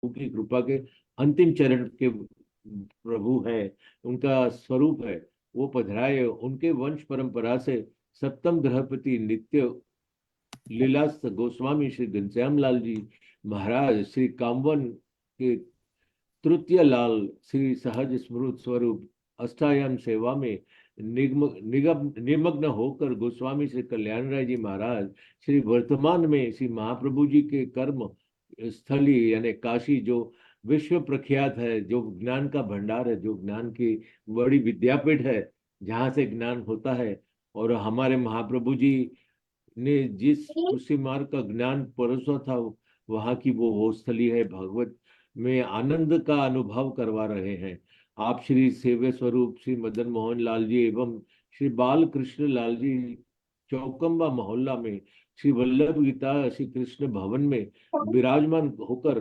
की कृपा के अंतिम चरण के प्रभु है, उनका स्वरूप है, वो पधराए। उनके वंश परंपरा से सप्तम ग्रहपति नित्य लीलास गोस्वामी श्री घनश्याम लाल जी महाराज, श्री कामवन के तृतीय लाल, श्री सहज स्मृत स्वरूप अष्टायाम सेवा में निमग्न होकर गोस्वामी श्री कल्याण राय जी महाराज, श्री वर्तमान में श्री महाप्रभु जी के कर्म स्थली यानी काशी, जो विश्व प्रख्यात है, जो ज्ञान का भंडार है, जो ज्ञान की बड़ी विद्यापीठ है, जहाँ से ज्ञान होता है। और हमारे महाप्रभु जी ने जिस उसी मार्ग का ज्ञान परसों था, वहाँ की वो स्थली है, भगवत में आनंद का अनुभव करवा रहे हैं। आप श्री सेव्य स्वरूप श्री मदन मोहन लाल जी एवं श्री बाल कृष्ण लाल जी चौकम्बा मोहल्ला में श्री वल्लभ गीता श्री कृष्ण भवन में विराजमान होकर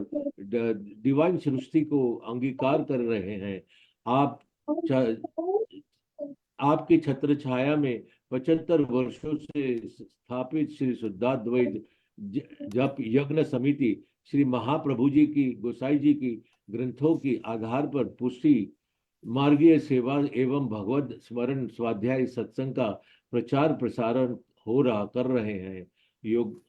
डिवाइन सृष्टि को अंगीकार कर रहे हैं। आप आपकी छत्र छाया में 75 वर्षों से स्थापित श्री शुद्धाद्वैत जप यज्ञ समिति श्री महाप्रभु जी की, गोसाई जी की ग्रंथों की आधार पर पुष्टि मार्गीय सेवा एवं भगवत स्मरण स्वाध्याय सत्संग का प्रचार प्रसारण कर रहे हैं। योग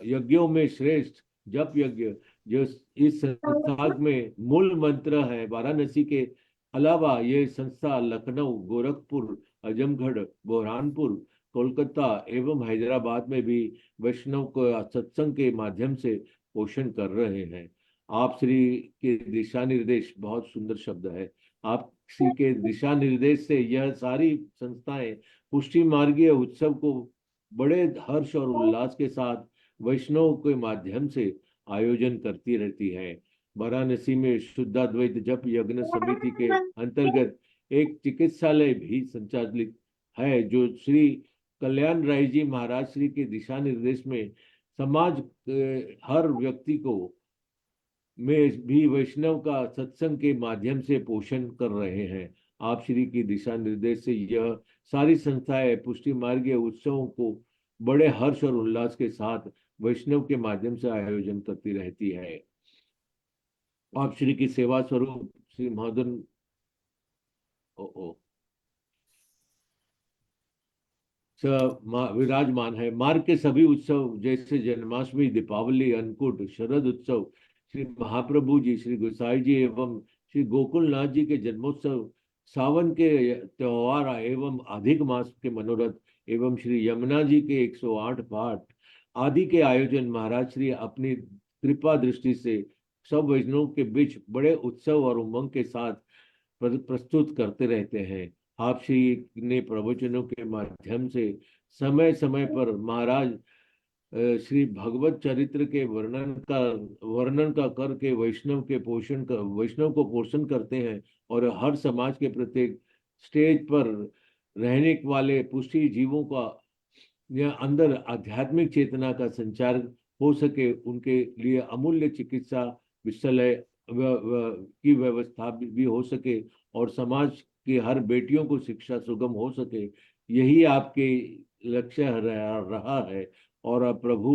यज्ञों में श्रेष्ठ जप यज्ञ जो इस संस्था में मूल मंत्र है, वाराणसी के अलावा ये संस्था लखनऊ, गोरखपुर, आजमगढ़, बुरहानपुर, कोलकाता एवं हैदराबाद में भी वैष्णव को सत्संग के माध्यम से पोषण कर रहे हैं। आप श्री के दिशा निर्देश, बहुत सुंदर शब्द है, आप श्री के दिशा निर्देश से यह सारी संस्थाएं पुष्टि मार्गीय उत्सव को बड़े हर्ष और उल्लास के साथ वैष्णव के माध्यम से आयोजन करती रहती है। वाराणसी में शुद्धाद्वैत जप यज्ञ समिति के अंतर्गत एक चिकित्सालय भी संचालित है, जो श्री कल्याण राय जी महाराज श्री के दिशा निर्देश में समाज हर व्यक्ति को में भी वैष्णव का सत्संग के माध्यम से पोषण कर रहे हैं। आप श्री की दिशा निर्देश से यह सारी संस्थाएं पुष्टि मार्गीय उत्सवों को बड़े हर्ष और उल्लास के साथ वैष्णव के माध्यम से आयोजन करती रहती है। आप श्री की सेवा स्वरूप श्री महादन विराजमान है। मार्ग के सभी उत्सव जैसे जन्माष्टमी, दीपावली, अन्नकूट, शरद उत्सव, श्री महाप्रभु जी, श्री गोसाई जी एवं श्री गोकुलनाथ जी के जन्मोत्सव, सावन के त्योहार एवं अधिक मास के मनोरथ एवं श्री यमुना जी के 108 पाठ आदि के आयोजन महाराज श्री अपनी कृपा दृष्टि से सब वैष्णव के बीच बड़े उत्सव और उमंग के साथ प्रस्तुत करते रहते हैं। आप श्री ने प्रवचनों के माध्यम से समय समय पर महाराज श्री भगवत चरित्र के वर्णन का करके वैष्णव को पोषण करते हैं और हर समाज के प्रत्येक स्टेज पर रहने वाले पुष्टि जीवों का या अंदर आध्यात्मिक चेतना का संचार हो सके, उनके लिए अमूल्य चिकित्सा विश्वविद्यालय की व्यवस्था भी हो सके और समाज की हर बेटियों को शिक्षा सुगम हो सके, यही आपके लक्ष्य रहा है। और अब प्रभु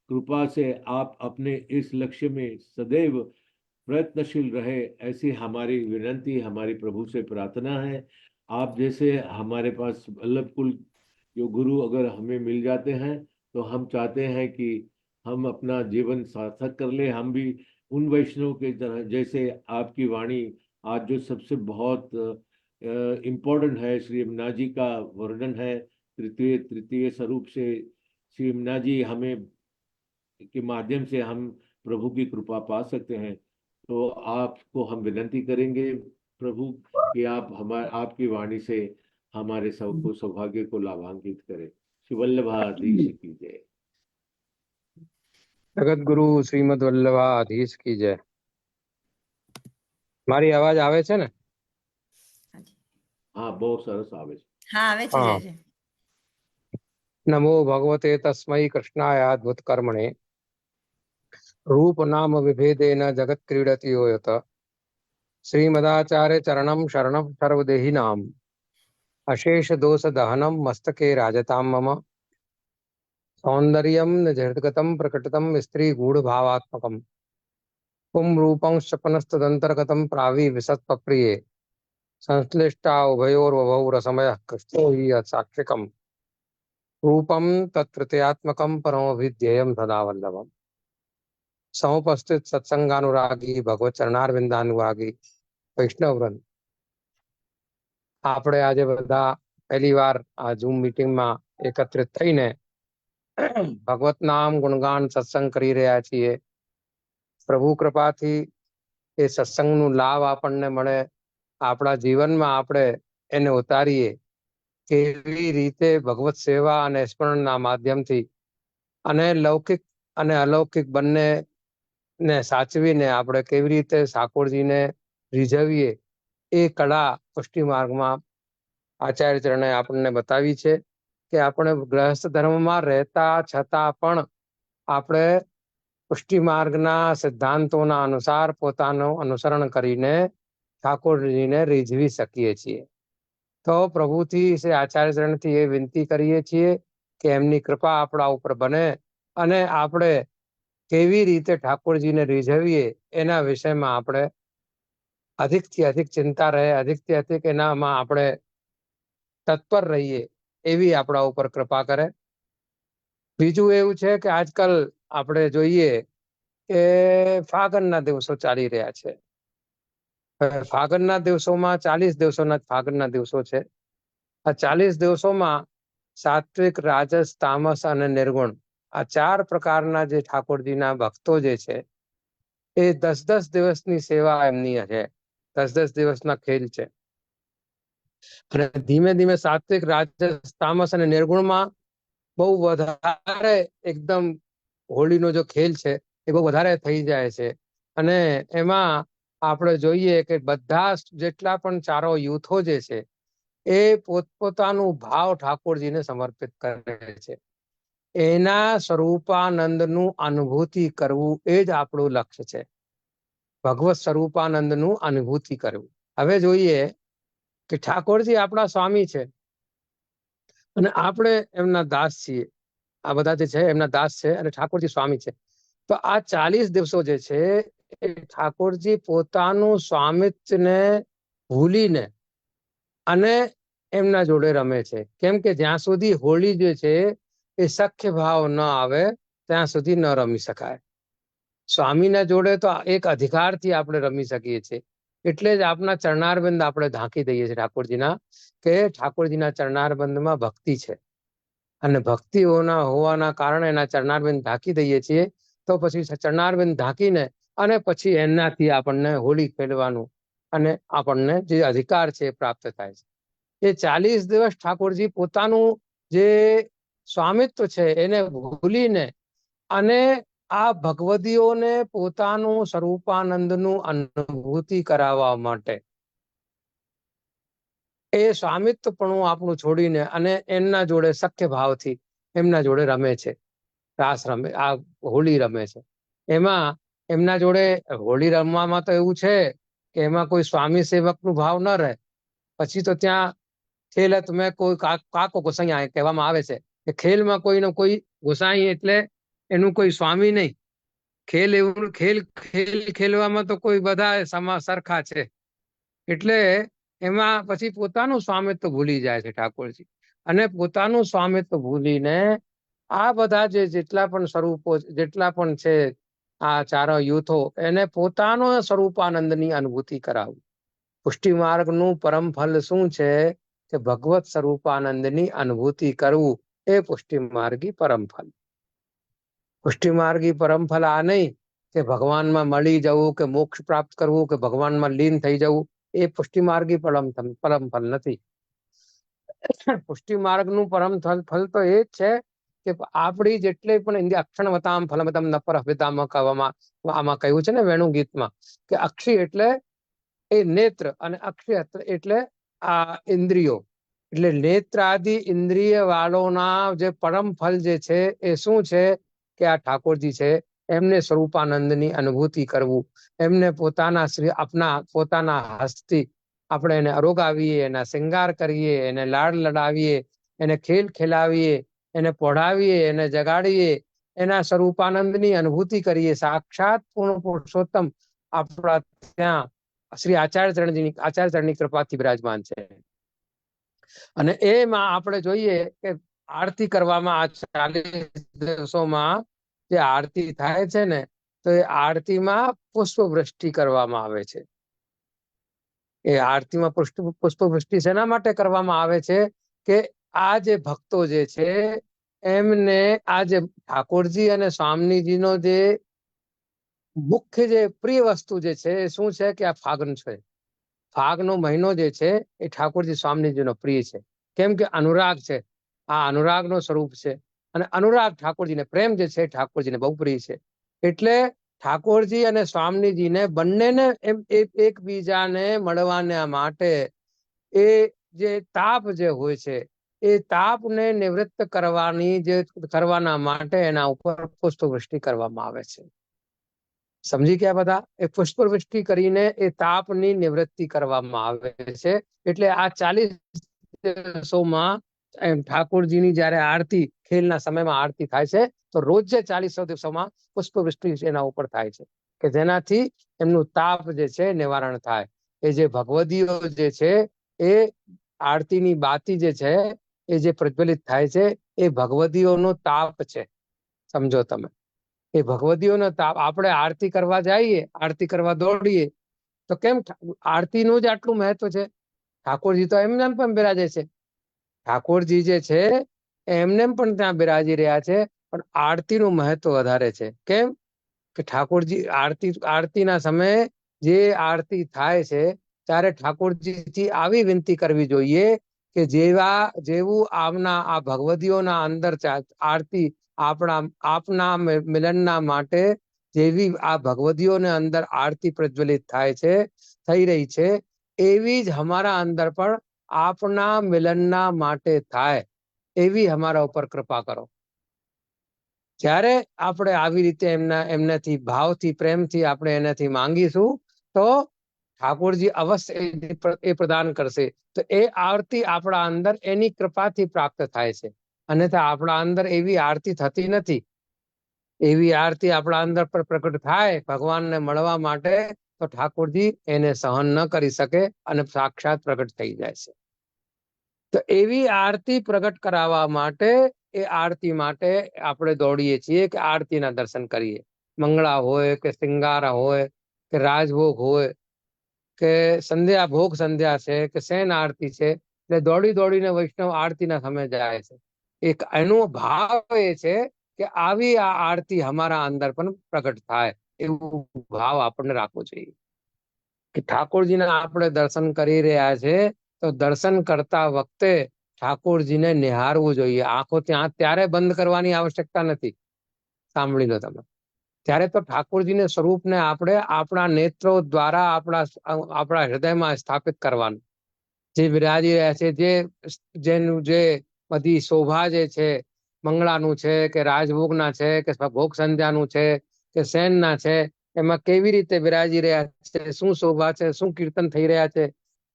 कृपा से आप अपने इस लक्ष्य में सदैव प्रयत्नशील रहे, ऐसी हमारी विनंती, हमारी प्रभु से प्रार्थना है। आप जैसे हमारे पास वल्लभ कुल जो गुरु अगर हमें मिल जाते हैं, तो हम चाहते हैं कि हम अपना जीवन सार्थक कर ले। हम भी उन वैष्णव के तरह, जैसे आपकी वाणी आज जो सबसे बहुत इम्पोर्टेंट है, श्री यमुना जी का वर्णन है, तृतीय तृतीय स्वरूप से श्री यमुना जी हमें के माध्यम से हम प्रभु की कृपा पा सकते हैं। तो आपको हम विनंती करेंगे प्रभु कि आप हमारे आपकी वाणी से हमारे सबको सौभाग्य को लाभान्वित करें। श्री वल्लभाधीश की जय। जगत गुरु श्रीमद वल्लभाधीश की जय। મારી અવાજ આવે છે ને? हाँ, बहुत सरस आवे છે। हाँ, આવે છે જય જય। नमो भगवते तस्मै कृष्णाय अद्भुत कर्मणे रूप नाम विभेदेन जगत क्रीडति यो यत श्रीमदाचार्य चरणम शरणम सर्वदेहिनाम अशेष दोष दहनम मस्तके राजतां मम सौंदर्यम निजहृद्गतं प्रकटितं स्त्री गूढ़ भावात्मकम् पुं रूपंश्च पुनस्तदन्तर्गतं प्रावि विशत्प्रिये संश्लिष्टा उभयोर्वभौ रसमयः कृष्णो हि साक्षिकम् रूपं तत्तृतीयात्मकं परमभिध्येयं सदा वल्लभम् समुपस्थित सत्संगानुरागी भगवत चरणारविंदानुरागी વૈષ્ણવવૃંદ, આપણે આજે બધા પહેલી વાર આ ઝૂમ મિટિંગમાં એકત્રિત થઈને ભગવત નામ ગુણગાન સત્સંગ કરી રહ્યા છીએ. પ્રભુ કૃપાથી એ સત્સંગનું લાભ આપણને મળે, આપણા જીવનમાં આપણે એને ઉતારીએ, કેવી રીતે ભગવત સેવા અને સ્મરણના માધ્યમથી અને લૌકિક અને અલૌકિક બંને સાચવીને આપણે કેવી રીતે ઠાકોરજીને રીઝવીએ એ કળા પુષ્ટિ માર્ગમાં આચાર્ય ચરણે આપણને બતાવી છે કે આપણે ગૃહસ્થ ધર્મમાં રહેતા છતાં પણ આપણે પુષ્ટિ માર્ગના સિદ્ધાંતોના અનુસાર પોતાનું અનુસરણ કરીને ઠાકોરજીને રીઝવી શકીએ છીએ. તો પ્રભુથી આચાર્ય ચરણથી એ વિનંતી કરીએ છીએ કે એમની કૃપા આપણા ઉપર બને અને આપણે કેવી રીતે ઠાકોરજીને રીઝવીએ એના વિષયમાં આપણે અધિકથી અધિક ચિંતા રહે, અધિકથી અધિક એનામાં આપણે તત્પર રહીએ એવી આપણા ઉપર કૃપા કરે. બીજું એવું છે કે આજકાલ આપણે જોઈએ કે ફાગણના દિવસો ચાલી રહ્યા છે. ફાગણના દિવસોમાં 40 દિવસોના ફાગણના દિવસો છે. આ 40 દિવસોમાં સાત્વિક, રાજસ, તામસ અને નિર્ગુણ આ 4 પ્રકારના જે ઠાકોરજીના ભક્તો જે છે એ 10-10 દિવસની સેવા એમની છે, 10-10 દિવસના ખેલ છે. અને ધીમે ધીમે સાત્વિક, રાજસ, તામસ અને નિર્ગુણમાં બહુ વધારે એકદમ હોળીનો જો ખેલ છે એ બહુ વધારે થઈ જાય છે. અને એમાં આપણે જોઈએ કે બધા જેટલા પણ ચારો યુથો જે છે એ પોતપોતાનું ભાવ ઠાકોરજીને સમર્પિત કરે છે. એના સ્વરૂપાનંદનું અનુભૂતિ કરવું એ જ આપણું લક્ષ્ય છે, ભગવત સ્વરૂપાનંદનું અનુભૂતિ કરવું. હવે જોઈએ કે ઠાકોરજી આપણા સ્વામી છે અને આપણે એમના દાસ છીએ. આ બધા જે છે એમના દાસ છે અને ઠાકોરજી સ્વામી છે. તો આ 40 દિવસો જે છે એ ઠાકોરજી પોતાનું સ્વામિત્વને ભૂલીને અને એમના જોડે રમે છે. કેમ કે જ્યાં સુધી હોળી જે છે એ સખ્ય ભાવ ન આવે ત્યાં સુધી ન રમી શકાય. સ્વામીના જોડે તો એક અધિકારથી આપણે રમી શકીએ છીએ. એટલે જ આપના ચરણારબંધ આપણે ઢાંકી દઈએ છીએ ઠાકોરજીના, કે ઠાકોરજીના ચરણારબંધમાં ભક્તિ છે અને ભક્તિ હોવાના કારણે એના ચરણારબંધ ઢાંકી દઈએ છીએ. તો પછી ચરણારબંધ ઢાંકીને અને પછી એનાથી આપણને હોળી ખેલવાનું અને આપણને જે અધિકાર છે એ પ્રાપ્ત થાય છે. એ 40 દિવસ ઠાકોરજી પોતાનું જે સ્વામિત્વ છે એને ભૂલીને અને આ ભગવદીઓને પોતાનું સ્વરૂપાનંદનું અનુભૂતિ કરાવવા માટે એ સ્વામિત્વપણું આપણું છોડીને અને એમના જોડે સખ્ય ભાવથી એમના જોડે રમે છે, રાસ રમે, આ હોળી રમે છે. એમાં એમના જોડે હોળી રમવામાં તો એવું છે કે એમાં કોઈ સ્વામી સેવકનું ભાવ ન રહે. પછી તો ત્યાં ખેલત મેં કોઈ કાકો ગોસાઈ કહેવામાં આવે છે કે ખેલમાં કોઈનો કોઈ ગોસાઈ એટલે એનું કોઈ સ્વામી નહીં. ખેલ એવું ખેલ ખેલવામાં તો કોઈ બધા સરખા છે. એટલે એમાં પછી પોતાનું સ્વામિત્વ ભૂલી જાય છે ઠાકોરજી અને પોતાનું સ્વામિત્વ ભૂલીને આ બધા જેટલા પણ સ્વરૂપો, જેટલા પણ છે આ ચારો યુથો, એને પોતાનો સ્વરૂપાનંદની અનુભૂતિ કરાવવું. પુષ્ટિ માર્ગનું પરમ ફલ શું છે કે ભગવત સ્વરૂપાનંદની અનુભૂતિ કરવું એ પુષ્ટિ માર્ગી પરમ ફલ. પુષ્ટિ માર્ગી પરમ ફલ આ નહીં કે ભગવાનમાં મળી જવું કે મોક્ષ પ્રાપ્ત કરવું કે ભગવાનમાં લીન થઈ જવું, એ પુષ્ટિ માર્ગી પરમ ફલ નથી. પુષ્ટિ માર્ગનું પરમ ફલ તો એ જ છે કે આપણી જેટલે પણ અક્ષણવતામ ફલમતમ નપર હવિતામાં કહેવામાં આમાં કહ્યું છે ને વેણુ ગીતમાં, કે અક્ષી એટલે એ નેત્ર અને અક્ષય એટલે આ ઇન્દ્રિયો. એટલે નેત્ર આદિ ઇન્દ્રિય વાળોના જે પરમ ફલ જે છે એ શું છે કે આ ઠાકોરજી છે, એમને સ્વરૂપાનંદની અનુભૂતિ કરવું, એમને પોતાના હસ્તથી આપણે એને અરોગાવીએ, એના શૃંગાર કરીએ, એને લાડ લડાવીએ, એને ખેલ ખેલાવીએ, એને પઢાવીએ, એને જગાડીએ, એના સ્વરૂપાનંદની અનુભૂતિ કરીએ. સાક્ષાત પૂર્ણ પુરુષોત્તમ આપણા ત્યાં શ્રી આચાર્યચરણની કૃપાથી બિરાજમાન છે. અને એમાં આપણે જોઈએ કે આરતી કરવામાં આ 40 દિવસોમાં જે આરતી થાય છે ને, તો એ આરતીમાં પુષ્પવૃષ્ટિ કરવામાં આવે છે. એ આરતીમાં પુષ્પવૃષ્ટિ શેના માટે કરવામાં આવે છે કે આ જે ભક્તો જે છે એમને આ જે ઠાકોરજી અને સ્વામીજીનો જે મુખ્ય જે પ્રિય વસ્તુ જે છે એ શું છે કે આ ફાગણ છે. ફાગનો મહિનો જે છે એ ઠાકોરજી સ્વામીજીનો પ્રિય છે. કેમ કે અનુરાગ છે, આ અનુરાગનો સ્વરૂપ છે. અને અનુરાગ ઠાકોરજીને પ્રેમ જે છે ઠાકોરજીને બહુ પ્રિય છે. એટલે ઠાકોરજી અને સ્વામીજીને બંનેને એમ એકબીજાને મળવાના માટે એ જે તાપ જે હોય છે એ તાપને નિવૃત્ત કરવાના માટે એના ઉપર પુષ્પવૃષ્ટિ કરવામાં આવે છે. સમજી ગયા બધા? એ પુષ્પવૃષ્ટિ કરીને એ તાપની નિવૃત્તિ કરવામાં આવે છે. એટલે આ 40 દિવસોમાં ઠાકોરજીની જયારે આરતી ખેલના સમયમાં આરતી થાય છે તો રોજ જે 40 દિવસોમાં પુષ્પવૃષ્ટિ એના ઉપર થાય છે કે જેનાથી એમનું તાપ જે છે નિવારણ થાય. એ જે ભગવદીઓ જે છે એ આરતીની બાતી જે છે એ જે પ્રજ્વલિત થાય છે એ ભગવદીઓનો તાપ છે. સમજો તમે, એ ભગવદીઓનો તાપ. આપણે આરતી કરવા જઈએ, આરતી કરવા દોડીએ તો કેમ આરતીનું જ આટલું મહત્વ છે? ઠાકોરજી તો એમને પણ બિરાજે છે. ઠાકોરજી જે છે એમને પણ ત્યાં બિરાજી રહ્યા છે, પણ આરતીનું મહત્વ વધારે છે. કેમ કે ઠાકોરજી આરતીના સમયે જે આરતી થાય છે ત્યારે ઠાકોરજીથી આવી વિનંતી કરવી જોઈએ કે જેવું આ ભગવદીઓના અંદર આરતી આપના મિલનના માટે જેવી આ ભગવદીઓને અંદર આરતી પ્રજ્વલિત થાય છે, થઈ રહી છે, એવી જ અમારા અંદર પણ આપના મિલનના માટે થાય એવી અમારા ઉપર કૃપા કરો. જ્યારે આપણે આવી રીતે એમનાથી ભાવથી પ્રેમથી આપણે એનાથી માંગીશું તો ઠાકોરજી અવશ્ય એ પ્રદાન કરશે. તો એ આરતી આપણા અંદર એની કૃપાથી પ્રાપ્ત થાય છે. અન્યથા આપણા અંદર એવી આરતી થતી નથી. એવી આરતી આપણા અંદર પર પ્રકટ થાય ભગવાનને મળવા માટે તો ઠાકોરજી એને સહન ન કરી શકે અને સાક્ષાત પ્રગટ થઈ જાય છે. તો એવી આરતી પ્રગટ કરાવવા માટે એ આરતી માટે આપણે દોડીએ છીએ કે આરતીના દર્શન કરીએ. મંગળા હોય કે શિંગાર હોય કે રાજભોગ હોય કે સંધ્યા ભોગ સંધ્યા છે કે શેન આરતી છે, એટલે દોડીને વૈષ્ણવ આરતીના સમય જાય છે. એક એનો ભાવ એ છે કે આવી આ આરતી અમારા અંદર પણ પ્રગટ થાય, એવું ભાવ આપણને રાખવો જોઈએ. કે ઠાકોરજીના આપણે દર્શન કરી રહ્યા છે તો દર્શન કરતા વખતે ઠાકોરજીને નિહારવું જોઈએ. આંખો ત્યારે બંધ કરવાની આવશ્યકતા નથી. સાંભળી લો તમે. ત્યારે તો ઠાકોરજીને સ્વરૂપને આપણે આપણા નેત્રો દ્વારા આપણા હૃદયમાં સ્થાપિત કરવાનું. જે બિરાજી રહ્યા છે, જેનું જે બધી શોભા જે છે, મંગળાનું છે કે રાજભોગના છે કે ભોગ સંધ્યાનું છે કે શેનના છે, એમાં કેવી રીતે બિરાજી રહ્યા છે, શું શોભા છે, શું કીર્તન થઈ રહ્યા છે,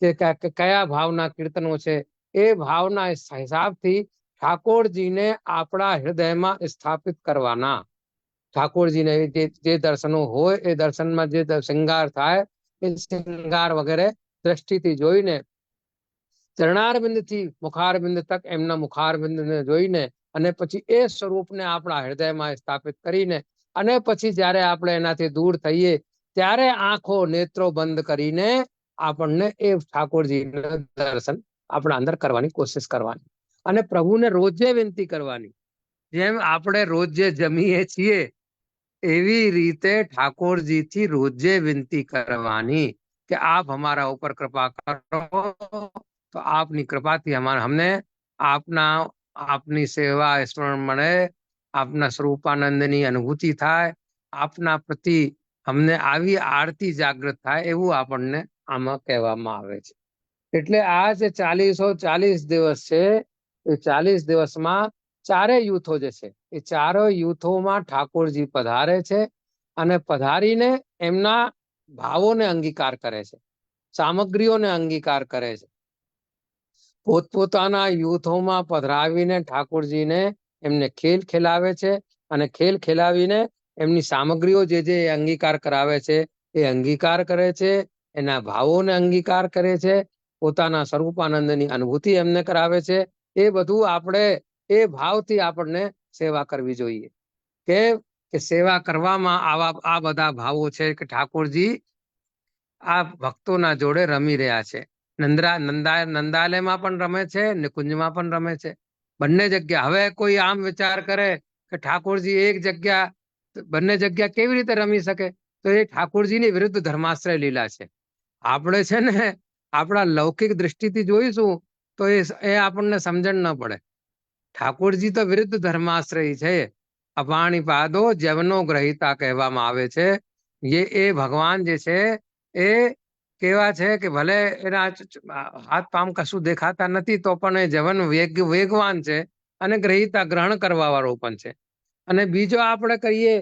કે કયા ભાવના કીર્તનો છે, એ ભાવના હિસાબથી ઠાકોરજીને આપણા હૃદયમાં સ્થાપિત કરવાના. ઠાકોરજીને જે દર્શનો હોય એ દર્શનમાં જે શૃંગાર થાય એ શૃંગાર વગેરે દ્રષ્ટિથી જોઈને ચરણારબિંદથી મુખારબિંદ તક એમના મુખારબિંદને જોઈને અને પછી એ સ્વરૂપને આપણા હૃદયમાં સ્થાપિત કરીને અને પછી જ્યારે આપણે એનાથી દૂર થઈએ ત્યારે આંખો નેત્રો બંધ કરીને આપણને એ ઠાકોરજીનું દર્શન આપણા અંદર કરવાની કોશિશ કરવાની અને પ્રભુને રોજે વિનંતી કરવાની. જેમ આપણે રોજે જમીએ છીએ એવી રીતે ઠાકોરજીથી રોજે વિનંતી કરવાની કે આપ અમારા ઉપર કૃપા કરો, તો આપની કૃપાથી અમને આપની સેવા સ્મરણ મળે, આપના સ્વરૂપાનંદની અનુભૂતિ થાય, આપના પ્રતિ અમને આવી આરતી જાગૃત થાય, એવું આપણને આમાં કહેવામાં આવે છે. એટલે આ જે 40 દિવસ છે એ 40 દિવસમાં ચારેય યુથો જે છે એ ચારેય યુથોમાં ઠાકોરજી પધારે છે અને પધારીને એમના ભાવોને અંગીકાર કરે છે, સામગ્રીઓને અંગીકાર કરે છે. પોતપોતાના યુથોમાં પધરાવીને ઠાકોરજીને એમને ખેલ ખેલાવે છે અને ખેલ ખેલાવીને એમની સામગ્રીઓ જે અંગીકાર કરાવે છે એ અંગીકાર કરે છે, એના ભાવોને અંગીકાર કરે છે, પોતાના સ્વરૂપાનંદની અનુભૂતિ એમને કરાવે છે. એ બધું આપણે એ ભાવથી આપણને સેવા કરવી જોઈએ. કે સેવા કરવામાં આ બધા ભાવો છે કે ઠાકોરજી આ ભક્તોના જોડે રમી રહ્યા છે. નંદાલયમાં પણ રમે છે, નિકુંજમાં પણ રમે છે, બંને જગ્યા. હવે કોઈ આમ વિચાર કરે કે ઠાકોરજી એક જગ્યા બંને જગ્યા કેવી રીતે રમી શકે, તો એ ઠાકોરજીની વિરુદ્ધ ધર્માશ્રય લીલા છે. આપણે છે ને આપણા લૌકિક દ્રષ્ટિથી જોઈશું તો એ આપણને સમજણ ન પડે. ઠાકોરજી તો વિરુદ્ધ ધર્માશ્રય છે. અપાણી પાદો જવનો ગ્રહિતા કહેવામાં આવે છે. એ ભગવાન જે છે એ કેવા છે કે ભલે એના હાથ પામ કશું દેખાતા નથી તો પણ એ જવન વેગવાન છે અને ગ્રહિતા ગ્રહણ કરવા વાળો પણ છે. અને બીજો આપણે કહીએ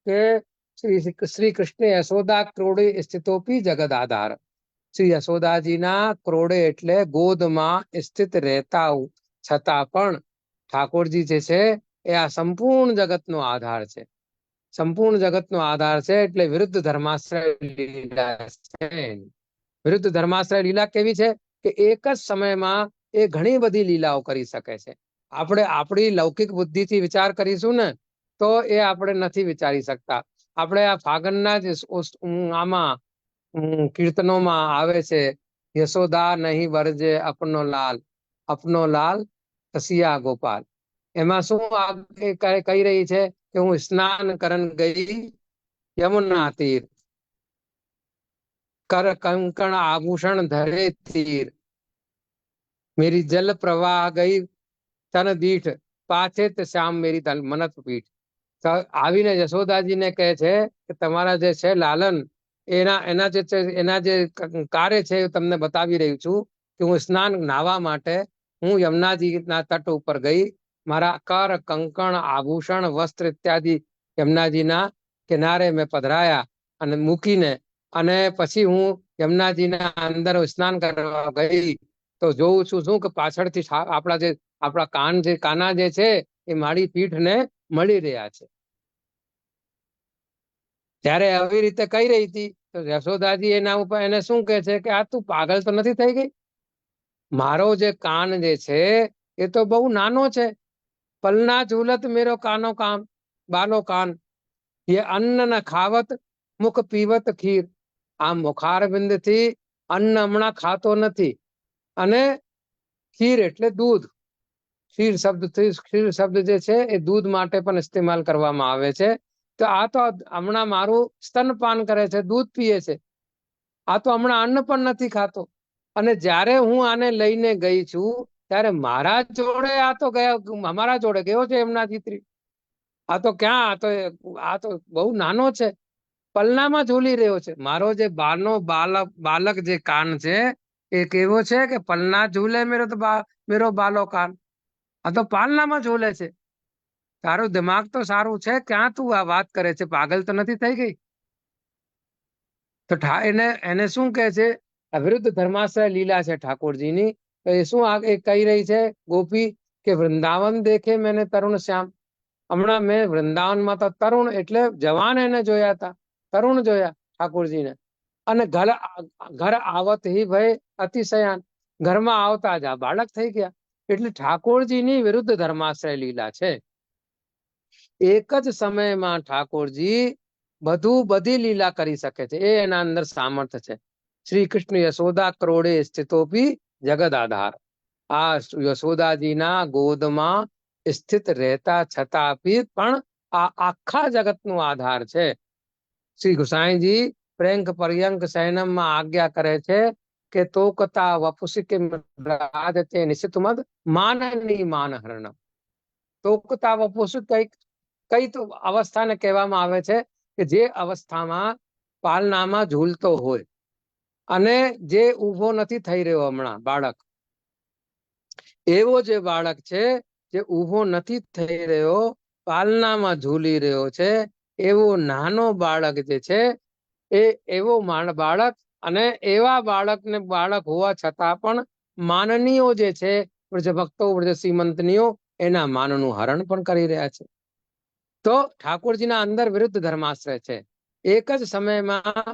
કે શ્રી કૃષ્ણ યશોદા ક્રોડે સ્થિતોપી જગદ આધાર. શ્રી યશોદાજીના ક્રોડે એટલે ગોદમાં સ્થિત રહેતા છતાં પણ ઠાકોરજી જે છે એ આ સંપૂર્ણ જગતનો આધાર છે. સંપૂર્ણ જગતનો આધાર છે એટલે વિરુદ્ધ ધર્માશ્રય લીલા છે. વિરુદ્ધ ધર્માશ્રય લીલા કેવી છે કે એક જ સમયમાં એ ઘણી બધી લીલાઓ કરી શકે છે. આપણે આપણી લૌકિક બુદ્ધિથી વિચાર કરીશું ને તો એ આપણે નથી વિચારી શકતા. આપણે આ ફાગણના જ આમાં કીર્તનોમાં આવે છે, યશોદા નહીં વરજે અપનો લાલ કસિયા ગોપાલ. એમાં શું કહી રહી છે કે હું સ્નાન કરન ગઈ યમુના તીર, કર કંકણ આભૂષણ ધરે તીર, મેરી જલ પ્રવાહ ગઈ તન દીઠ, પાછે શ્યામ મેરી મનત પીઠ. આવીને યશોદાજીને કહે છે કે તમારા જે છે લાલન એના જે કાર્ય છે તમને બતાવી રહ્યું છું કે હું સ્નાન નાહવા માટે હું યમુનાજીના તટ ઉપર ગઈ. મારા કર કંકણ આભૂષણ વસ્ત્ર ઇત્યાદિ યમુનાજીના કિનારે મેં પધરાયા અને મૂકીને અને પછી હું યમુનાજીના અંદર સ્નાન કરવા ગઈ તો જોઉં છું શું કે પાછળથી આપણા કાના જે છે એ મારી પીઠને મળી રહ્યા છે. ત્યારે આવી રીતે કહી રહી હતી તો યશોદાજી એના ઉપર એને શું કહે છે કે આ તું પાગલ તો નથી થઈ ગઈ? મારો જે કાન જે છે એ તો બહુ નાનો છે. પલના ઝૂલત મેરો કાનો કામ બાલો કાન, એ અન્ન ન ખાવત મુખ પીવત ખીર. આ મુખારબિંદ થી અન્ન હમણાં ખાતો નથી અને ખીર એટલે દૂધ. ખીર શબ્દ જે છે એ દૂધ માટે પણ ઇસ્તેમાલ કરવામાં આવે છે. તો આ તો હમણાં મારું સ્તનપાન કરે છે, દૂધ પીએ છે. આ તો હમણાં અન્ન પણ નથી ખાતો. અને જ્યારે હું આને લઈને ગઈ છું ત્યારે મારા જોડે અમારા જોડે ગયો છે એમના દીકરી. આ તો ક્યાં આ તો બહુ નાનો છે, પલનામાં ઝૂલી રહ્યો છે. મારો જે બાલક જે કાન છે એ કેવો છે કે પલના ઝૂલે મેરો બાલો કાન. આ તો પાલનામાં ઝૂલે છે. તારું દિમાગ તો સારું છે, ક્યાં તું આ વાત કરે છે? પાગલ તો નથી થઈ ગઈ? તો એને શું કહે છે? વિરુદ્ધ ધર્માશ્રય લીલા છે ઠાકોરજીની. એ શું કહી રહી છે ગોપી કે વૃંદાવન દેખે મેને તરુણ શ્યામ. હમણાં મેં વૃંદાવનમાં તો તરુણ એટલે જવાન એને જોયા હતા, તરુણ જોયા ઠાકોરજીને. અને ઘર આવત હિ ભય અતિશયાન, ઘરમાં આવતા જ આ બાળક થઈ ગયા. એટલે ઠાકોરજીની વિરુદ્ધ ધર્માશ્રય લીલા છે. એક જ સમયમાં ઠાકોરજી બધી લીલા કરી શકે છે. એ એના અંદર સામર્થ્ય છે. શ્રી કૃષ્ણ યશોદા ક્રોડે સ્થિતોપી જગદ આધાર. આ યશોદાજીના ગોદમાં સ્થિત રહેતા છતાં પણ આ આખા જગતનો આધાર છે. શ્રી ગુસાઈજી પ્રેંક પર્યંક શયનમમાં આજ્ઞા કરે છે કે તોકતા વપુષિક રાજતે નિશ્ચિતમદ માનની માનહરણમ. તોકતા વપુષિક કઈ તો અવસ્થાને કહેવામાં આવે છે કે જે અવસ્થામાં પાલનામાં ઝૂલતો હોય અને જે ઊભો નથી થઈ રહ્યો હમણાં બાળક, એવો જે બાળક છે જે ઊભો નથી થઈ રહ્યો, પાલનામાં ઝૂલી રહ્યો છે, એવો નાનો બાળક જે છે એ એવો બાળક અને એવા બાળક હોવા છતાં પણ માનનીયો જે છે વ્રજ ભક્તો વ્રજ શ્રીમંતનીઓ એના માનનું હરણ પણ કરી રહ્યા છે. તો ઠાકોરજીના અંદર વિરુદ્ધ ધર્માશ્રય છે. એક જ સમયમાં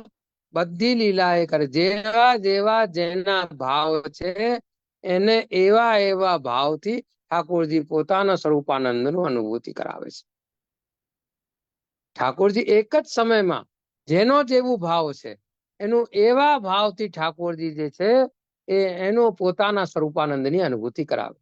બધી લીલા એ કરે, જેવા જેવા જેના ભાવ છે એને એવા એવા ભાવથી ઠાકોરજી પોતાના સ્વરૂપાનંદનું અનુભૂતિ કરાવે છે. ઠાકોરજી એક જ સમયમાં જેનો જેવું ભાવ છે એનું એવા ભાવથી ઠાકોરજી જે છે એનો પોતાના સ્વરૂપાનંદની અનુભૂતિ કરાવે.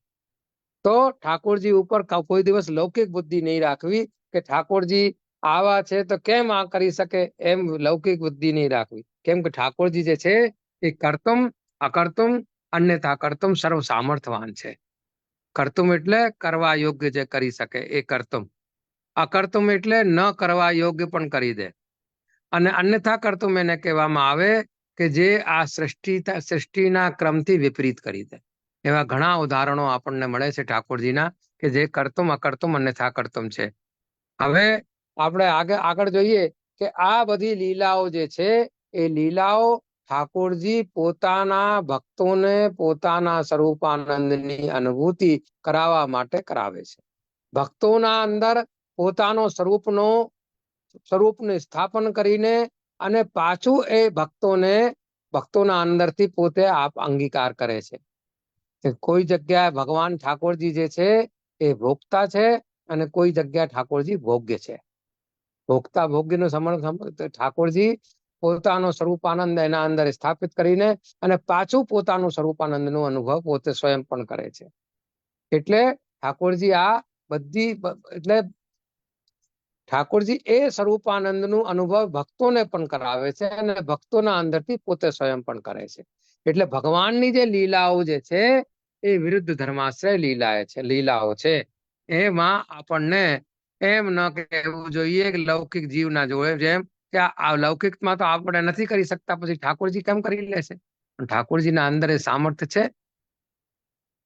તો ઠાકોરજી ઉપર કોઈ દિવસ લૌકિક બુદ્ધિ નહીં રાખવી કે ઠાકોરજી આવા છે તો કેમ આ કરી શકે, એમ લૌકિક બુદ્ધિ નહીં રાખવી. કેમ કે ઠાકોરજી જે છે એ કર્તુમ અકર્તુમ અન્યથા કર્તુમ સર્વ સામર્થવાન છે. કર્તુમ એટલે કરવા યોગ્ય જે કરી શકે એ કર્તુમ, અકર્તુમ એટલે ન કરવા યોગ્ય પણ કરી દે, અને અન્યથા કર્તુમ એને કહેવામાં આવે કે જે આ સૃષ્ટિના ક્રમથી વિપરીત કરી દે. એવા ઘણા ઉદાહરણો આપણને મળે છે ઠાકોરજીના કે જે કર્તુમ અકર્તુમ અન્યથા કર્તુમ છે. હવે આપણે આગળ જોઈએ કે આ બધી લીલાઓ જે છે એ લીલાઓ ઠાકોરજી પોતાના ભક્તોને પોતાના સ્વરૂપાનંદની અનુભૂતિ કરાવવા માટે કરાવે છે. ભક્તોના અંદર પોતાનો સ્વરૂપને સ્થાપન કરીને અને પાછું એ ભક્તોના અંદરથી પોતે અંગીકાર કરે છે. કોઈ જગ્યાએ ભગવાન ઠાકોરજી જે છે એ ભોગતા છે અને કોઈ જગ્યાએ ઠાકોરજી ભોગ્ય છે. ભોગતા ભોગ્યનું સમર્થન ઠાકોરજી પોતાનો સ્વરૂપાનંદ એના અંદર સ્થાપિત કરીને અને પાછું પોતાનું સ્વરૂપાનંદનો અનુભવ પોતે સ્વયં પણ કરે છે. એટલે ઠાકોરજી આ બધી એટલે ઠાકોરજી એ સ્વરૂપાનંદનું અનુભવ ભક્તોને પણ કરાવે છે અને ભક્તોના અંદરથી પોતે સ્વયં પણ કરે છે. એટલે ભગવાનની જે લીલાઓ જે છે એ વિરુદ્ધ ધર્માશ્રય લીલાઓ છે. એમાં આપણને એમ ન કહેવું જોઈએ કે લૌકિક જીવ ના જોડે, જેમ કે આ લૌકિકમાં તો આપણે નથી કરી શકતા પછી ઠાકોરજી કેમ કરી લેશે, પણ ઠાકોરજીના અંદર એ સામર્થ્ય છે.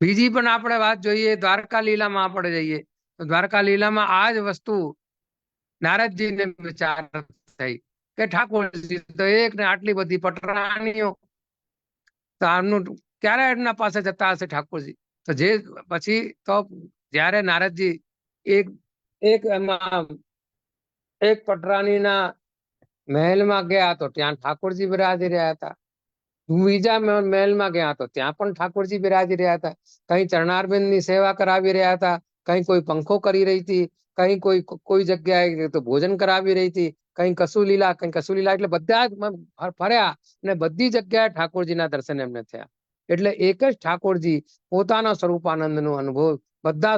બીજી પણ આપણે વાત જોઈએ દ્વારકા લીલામાં આપણે જઈએ તો દ્વારકા લીલામાં આ જ વસ્તુ નારદજીને વિચાર થઈ કે ઠાકોરજી તો એક ને આટલી બધી પટરાણીઓ, તો આમનું ક્યારે એમના પાસે જતા હશે ઠાકોરજી. તો જે પછી તો જ્યારે નારદજી એક પટરાણીના મહેલમાં ગયા તો ત્યાં ઠાકોરજી બિરાજી રહ્યા હતા. બીજા મહેલમાં ગયા તો ત્યાં પણ ઠાકોરજી બિરાજી રહ્યા હતા. કઈ ચરણારવિંદની સેવા કરાવી રહ્યા હતા, કઈ કોઈ પંખો કરી રહી હતી, કઈ કોઈ જગ્યાએ તો ભોજન કરાવી રહી હતી, કઈ કશું લીલા એટલે બધા જ ફર્યા અને બધી જગ્યાએ ઠાકોરજીના દર્શન એમને થયા. એટલે એક જ ઠાકોરજી પોતાના સ્વરૂપાનંદનો અનુભવ બધા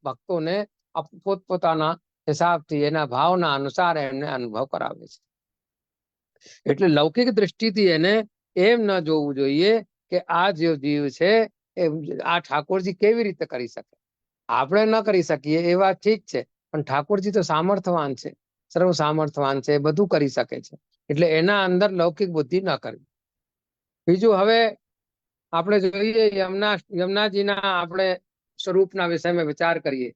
ભક્તોને પોતપોતાના હિસાબથી એના ભાવના અનુસાર એમને અનુભવ કરાવે છે. એટલે લૌકિક દ્રષ્ટિથી એને એમ ન જોવું જોઈએ કે આ જે જીવ છે એ આ ઠાકોરજી કેવી રીતે કરી શકે, આપણે ન કરી શકીએ એ વાત ઠીક છે, પણ ઠાકોરજી તો સામર્થવાન છે, સર્વ સામર્થવાન છે, બધું કરી શકે છે. એટલે એના અંદર લૌકિક બુદ્ધિ ન કરવી. બીજું હવે આપણે જોઈએ યમુનાજીના આપણે સ્વરૂપના વિષયમાં વિચાર કરીએ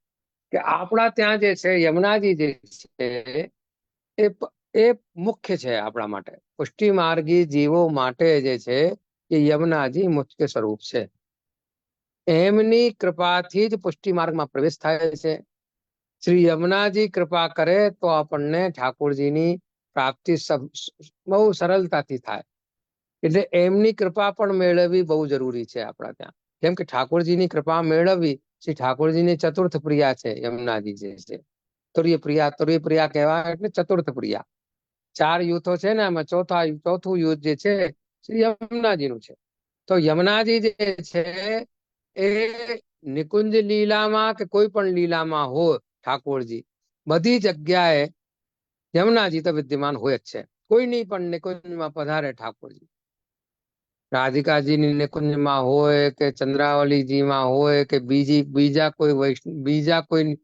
કે આપણા ત્યાં જે છે યમુનાજી જે છે એ મુખ્ય છે આપણા માટે. પુષ્ટિ માર્ગી જીવો માટે જે છે એ યમુનાજી મુખ્ય સ્વરૂપ છે. એમની કૃપાથી જ પુષ્ટિ માર્ગમાં પ્રવેશ થાય છે. શ્રી યમુનાજી કૃપા કરે તો આપણને ઠાકોરજીની પ્રાપ્તિ બહુ સરળતાથી થાય. એટલે એમની કૃપા પણ મેળવવી બહુ જરૂરી છે આપણા ત્યાં. કેમ કે ઠાકોરજીની કૃપા મેળવવી શ્રી ઠાકોરજીની ચતુર્થ પ્રિયા છે યમુનાજી જે છે. તુર્ય પ્રિયા કહેવાય એટલે ચતુર્થ પ્રિયા. 4 યુથો છે ને એમાં ચોથું યુદ્ધ જે છે શ્રી યમુનાજીનું છે. તો યમુનાજી જે છે એ નિકુંજ લીલામાં કે કોઈ પણ લીલામાં હોય ઠાકોરજી, બધી જગ્યાએ યમુનાજી તો વિદ્યમાન હોય જ છે. કોઈની પણ નિકુંજમાં પધારે ઠાકોરજી, રાધિકાજીની નિકુંજમાં હોય કે ચંદ્રાવલીજીમાં હોય કે બીજા કોઈ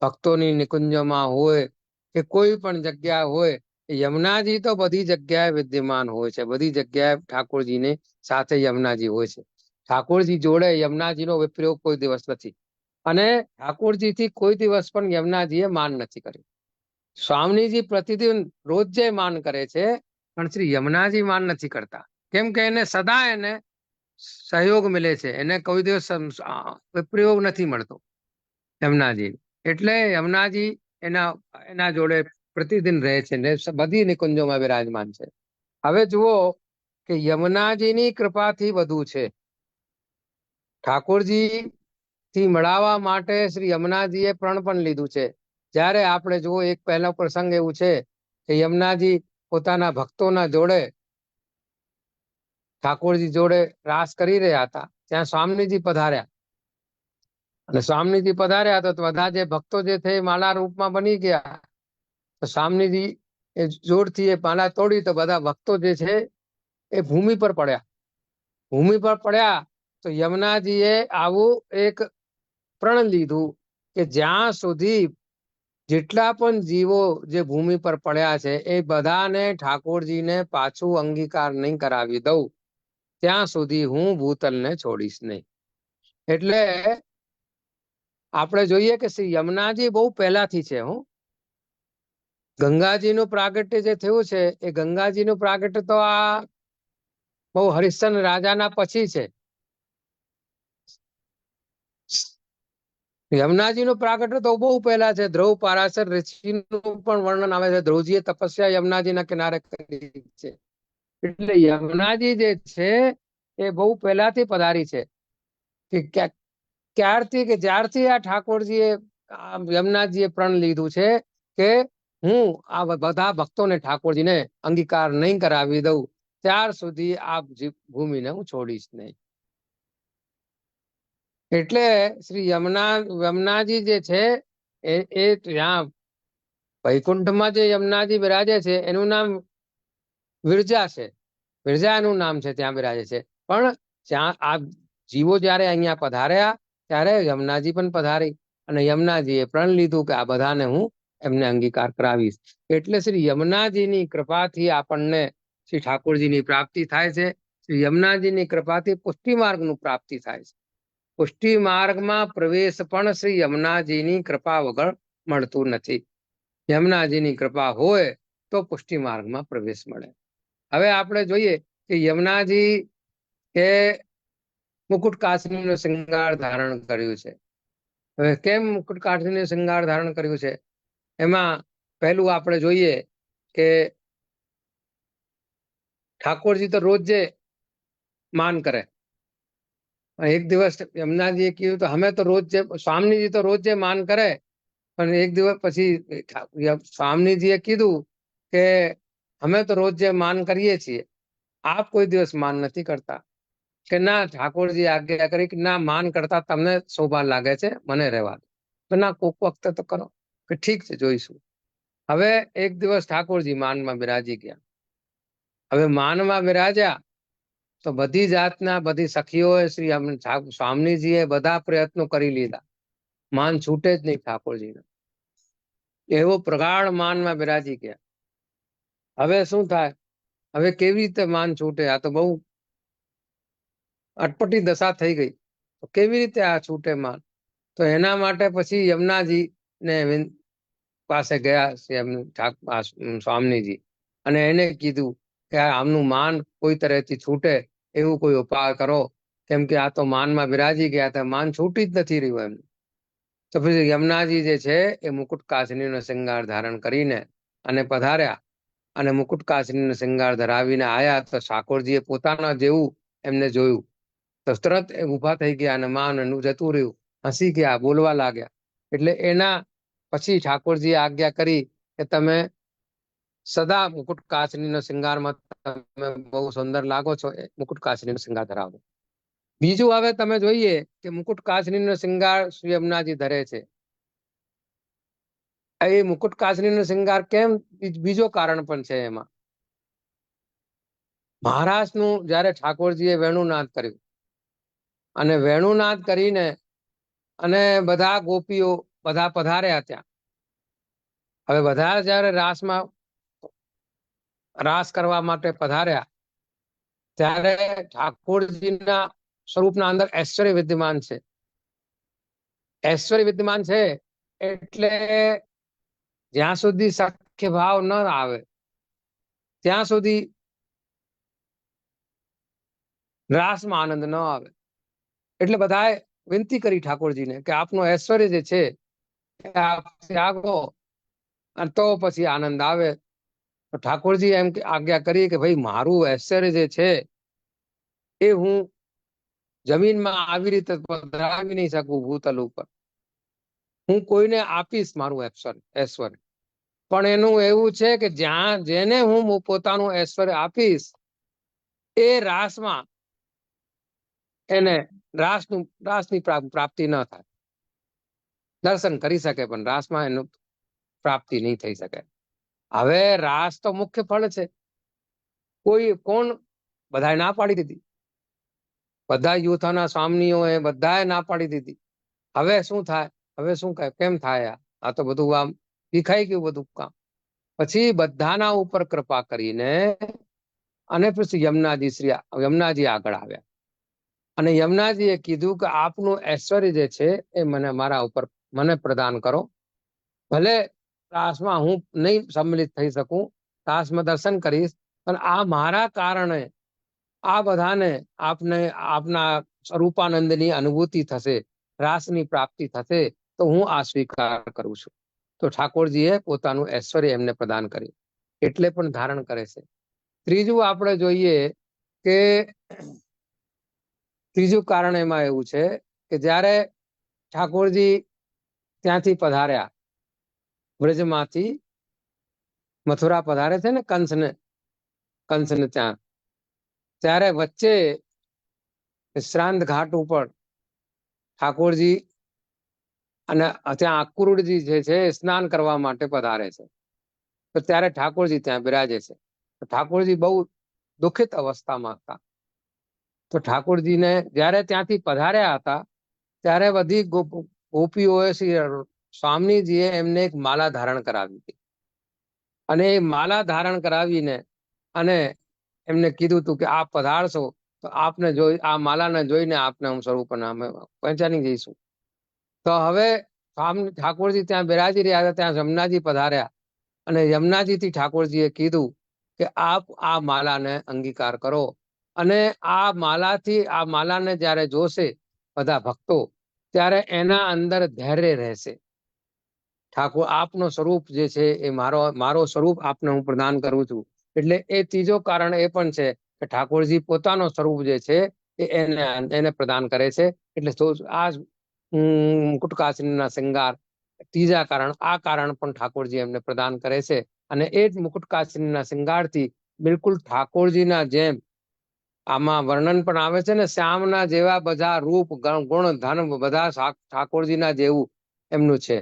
ભક્તોની નિકુંજમાં હોય કે કોઈ પણ જગ્યા હોય, યમુનાજી તો બધી જગ્યાએ વિદ્યમાન હોય છે. બધી જગ્યાએ ઠાકોરજીને સાથે યમુનાજી હોય છે. ઠાકોરજી જોડે યમુનાજીનો વિપ્રયોગ કોઈ દિવસ નથી, અને ઠાકોરજીથી કોઈ દિવસ પણ યમુનાજીએ માન નથી કર્યું. સ્વામીજી પ્રતિદિન રોજ જે માન કરે છે પણ શ્રી યમુનાજી માન નથી કરતા. કેમ કે એને સદા એને સહયોગ મળે છે, એને કોઈ દિવસ વિપ્રયોગ નથી મળતો યમુનાજી. એટલે યમુનાજી એના જોડે પ્રતિદિન રહે છે ને બધી નિકુંજોમાં વિરાજમાન છે. હવે જુઓ કે યમુનાજીની કૃપાથી બધું છે. ઠાકોરજી થી મળાવવા માટે શ્રી યમુનાજીએ પ્રણ પણ લીધું છે. જ્યારે આપણે જુઓ એક પહેલો પ્રસંગ એવું છે કે યમુનાજી પોતાના ભક્તોના જોડે ઠાકોરજી જોડે રાસ કરી રહ્યા હતા, ત્યાં સ્વામીજી પધાર્યા અને સ્વામીજી પધાર્યા તો બધા જે ભક્તો જે છે માલા રૂપમાં બની ગયા. તો સ્વામીજી એ જોરથી એ માલા તોડી તો બધા ભક્તો જે છે એ ભૂમિ પર પડ્યા. ભૂમિ પર પડ્યા તો યમુનાજીએ આવું એક પ્રણ લીધું કે જ્યાં સુધી જેટલા પણ જીવો જે ભૂમિ પર પડ્યા છે એ બધાને ઠાકોરજીને પાછું અંગીકાર નહીં કરાવી દઉં ત્યાં સુધી હું ભૂતલને છોડીશ નહીં. એટલે આપણે જોઈએ કે શ્રી યમુનાજી બહુ પહેલાથી છે. ગંગાજીનું પ્રાગટ્ય જે થયું છે એ ગંગાજીનું પ્રાગટ્ય તો આ બહુ હરિશ્ચંદ્ર રાજાના પછી છે. યમુનાજીનું પ્રાગટ્ય તો બહુ પહેલા છે. ધ્રુવ પારાશર ઋષિનું પણ વર્ણન આવે છે. ધ્રુવજીએ તપસ્યા યમુનાજીના કિનારે કરી છે. એટલે યમુનાજી જે છે એ બહુ પહેલાથી પધારી છે કે ક્યારથી કે જ્યારથી આ ઠાકોરજીએ યમુનાજીએ પ્રણ લીધું છે કે હું આ બધા ભક્તોને ઠાકોરજીને અંગીકાર નહીં કરાવી દઉં ત્યાર સુધી આ ભૂમિને હું છોડીશ નહીં. એટલે શ્રી યમુનાજી જે છે એ ત્યાં વૈકુંઠમાં જે યમુનાજી બિરાજે છે એનું નામ વિરજા છે. વિરજા એનું નામ છે, ત્યાં બિરાજે છે. પણ જ્યાં આ જીવો જયારે અહીંયા પધાર્યા ત્યારે યમુનાજી પણ પધારી અને યમુનાજીએ પ્રણ લીધું કે આ બધાને હું એમને અંગીકાર કરાવીશ. એટલે શ્રી યમુનાજીની કૃપાથી આપણને શ્રી ઠાકોરજીની પ્રાપ્તિ થાય છે. શ્રી યમુનાજીની કૃપાથી પુષ્ટિ માર્ગનું પ્રાપ્તિ થાય છે. પુષ્ટિ માર્ગમાં પ્રવેશ પણ શ્રી યમુનાજીની કૃપા વગર મળતું નથી. યમુનાજીની કૃપા હોય તો પુષ્ટિ માર્ગમાં પ્રવેશ મળે. હવે આપણે જોઈએ કે યમુનાજી એ મુકુટ કાસનીનો શૃંગાર ધારણ કર્યું છે. હવે કેમ મુકુટ કાસનીનો શૃંગાર ધારણ કર્યું છે? એમાં પહેલું આપણે જોઈએ કે ઠાકોરજી તો રોજે માન કરે. એક દિવસ યમુનાજીએ કીધું તો અમે તો રોજ સ્વામીજી તો રોજ માન કરે, પણ એક દિવસ પછી સ્વામીજીએ કીધું કે અમે તો રોજ માન કરીએ છીએ, આપ કોઈ દિવસ માન નથી કરતા. કે ના, ઠાકોરજી આજ્ઞા કરી કે ના, માન કરતા તમને શોભા લાગે છે, મને રહેવા દો. તો ના, કોક વખતે તો કરો. કે ઠીક છે, જોઈશું. હવે એક દિવસ ઠાકોરજી માનમાં બિરાજી ગયા. હવે માનમાં બિરાજ્યા તો બધી જાતના બધી સખીઓએ શ્રી સ્વામીજીએ બધા પ્રયત્નો કરી લીધા, માન છૂટે જ નહીં ઠાકોરજીને. એવો પ્રગાઢ માનમાં બિરાજી ગયા. હવે શું થાય? હવે કેવી રીતે માન છૂટે? આ તો બહુ અટપટી દશા થઈ ગઈ. તો કેવી રીતે આ છૂટે માન? તો એના માટે પછી યમુનાજી ને પાસે ગયા સ્વામીજી અને એને કીધું કે આમનું માન કોઈ તરહથી છૂટે એવું કોઈ ઉપાય કરો, કેમ કે આ તો માનમાં બિરાજી ગયા હતા, માન છૂટી જ નથી રહ્યું એમ. તો પછી યમુનાજી જે છે એ મુકુટ કાસનીનો શૃંગાર ધારણ કરીને અને પધાર્યા અને મુકુટ કાસનીનો શૃંગાર ધરાવીને આયા તો ઠાકોરજીએ પોતાના જેવું એમને જોયું તો તરત એ ઊભા થઈ ગયા અને માન એનું જતું રહ્યું, હસી ગયા, બોલવા લાગ્યા. એટલે એના પછી ઠાકોરજીએ આજ્ઞા કરી કે તમે સદા મુકુટ કાસનીનો શૃંગારમાં તમે બહુ સુંદર લાગો છો, એ મુકુટ કાસનીનો શૃંગાર ધરાવો. બીજું હવે તમે જોઈએ કે મુકુટ કાસનીનો શૃંગાર શ્રી યમુનાજી ધરે છે. એ મુકુટ કાસનીનો શૃંગાર કેમ? બીજો કારણ પણ છે એમાં. મહારાષ્ટ્રનું જયારે ઠાકોરજીએ વેણુનાદ કર્યું અને વેણુનાદ કરીને અને બધા ગોપીઓ બધા પધાર્યા ત્યાં. હવે બધા જયારે રાસ કરવા માટે પધાર્યા ત્યારે ઠાકોરજીના સ્વરૂપના અંદર ઐશ્વર્ય વિદ્યમાન છે. ઐશ્વર્ય વિદ્યમાન છે એટલે જ્યાં સુધી સખ્ય ભાવ ન આવે ત્યાં સુધી રાસમાં આનંદ ન આવે. એટલે બધાએ વિનંતી કરી ઠાકોરજીને કે આપનો ઐશ્વર્ય જે છે આપ ત્યાગો અને તો પછી આનંદ આવે. તો ઠાકોરજી એમ આજ્ઞા કરી કે ભાઈ મારું ઐશ્વર્ય જે છે એ હું જમીનમાં આવી રીતે પધરાવી નહીં શકું ભૂતલ ઉપર. હું કોઈને આપીશ મારું ઐશ્વર્ય, પણ એનું એવું છે કે જ્યાં જેને હું પોતાનું ઐશ્વર્ય આપીશ એ રાસમાં એને રાસની પ્રાપ્તિ ન થાય. દર્શન કરી શકે પણ રાસમાં એનું પ્રાપ્તિ નહીં થઈ શકે. હવે રાસ તો મુખ્ય ફળ છે. કોણ બધાએ ના પાડી દીધી, બધા યુથના સ્વામીઓએ બધાએ ના પાડી દીધી. હવે શું થાય? હવે શું કેમ થાય? આ તો બધું આમ દેખાઈ ગયું બધું કામ. પછી બધાના ઉપર કૃપા કરીને અને પછી યમુનાજી આગળ આવ્યા અને યમુનાજીએ કીધું કે આપનું ઐશ્વર્ય જે છે એ મારા ઉપર મને પ્રદાન કરો. ભલે રાસમાં હું નહીં સંમિલિત થઈ શકું, રાસમાં દર્શન કરીશ, પણ આ મારા કારણે આ બધાને આપના સ્વરૂપાનંદની અનુભૂતિ થશે, રાસની પ્રાપ્તિ થશે, તો હું આ સ્વીકાર કરું છું. તો ઠાકોરજીએ પોતાનું ઐશ્વર્ય એમને પ્રદાન કર્યું, એટલે પણ ધારણ કરે છે. ત્રીજું આપણે જોઈએ કે ત્રીજું કારણ એમાં એવું છે કે જ્યારે ઠાકોરજી ત્યાંથી પધાર્યા, બ્રજમાંથી મથુરા પધારે છે ને કંસને ત્યાં, ત્યારે વચ્ચે શ્રાંત ઘાટ ઉપર ઠાકોરજી અને ત્યાં અક્રૂરજી જે છે સ્નાન કરવા માટે પધારે છે. તો ત્યારે ઠાકોરજી ત્યાં બિરાજે છે. ઠાકોરજી બહુ દુઃખિત અવસ્થામાં હતા. તો ઠાકોરજીને જ્યારે ત્યાંથી પધાર્યા હતા ત્યારે બધી ગોપીઓએ સ્વામીજીએ એમને એક માલા ધારણ કરાવી હતી અને એ માલા ધારણ કરાવીને અને એમને કીધું હતું કે આપ પધારશો તો આપને જોઈ આ માલાને જોઈને આપને હું સ્વરૂપ નામે પહચાની જઈશું. તો હવે ઠાકોરજી ત્યાં બિરાજી રહ્યા હતા, ત્યાં યમુનાજી પધાર્યા અને યમુનાજીથી ઠાકોરજીએ કીધું કે આપ આ માલાને અંગીકાર કરો અને આ માલાને જ્યારે જોશે બધા ભક્તો ત્યારે એના અંદર ધૈર્ય રહેશે. ઠાકોર આપનો સ્વરૂપ જે છે એ મારો સ્વરૂપ આપને હું પ્રદાન કરું છું. એટલે એ ત્રીજો કારણ એ પણ છે કે ઠાકોરજી પોતાનો સ્વરૂપ જે છે એને પ્રદાન કરે છે. એટલે આ મુકુટકાચનીના શૃંગાર ત્રીજા કારણ, આ કારણ પણ ઠાકોરજી એમને પ્રદાન કરે છે. અને એ જ મુકુટકાચનીના શૃંગારથી બિલકુલ ઠાકોરજીના જેમ આમાં વર્ણન પણ આવે છે ને, શ્યામના જેવા બધા રૂપ ગુણ ધન બધા ઠાકોરજીના જેવું એમનું છે.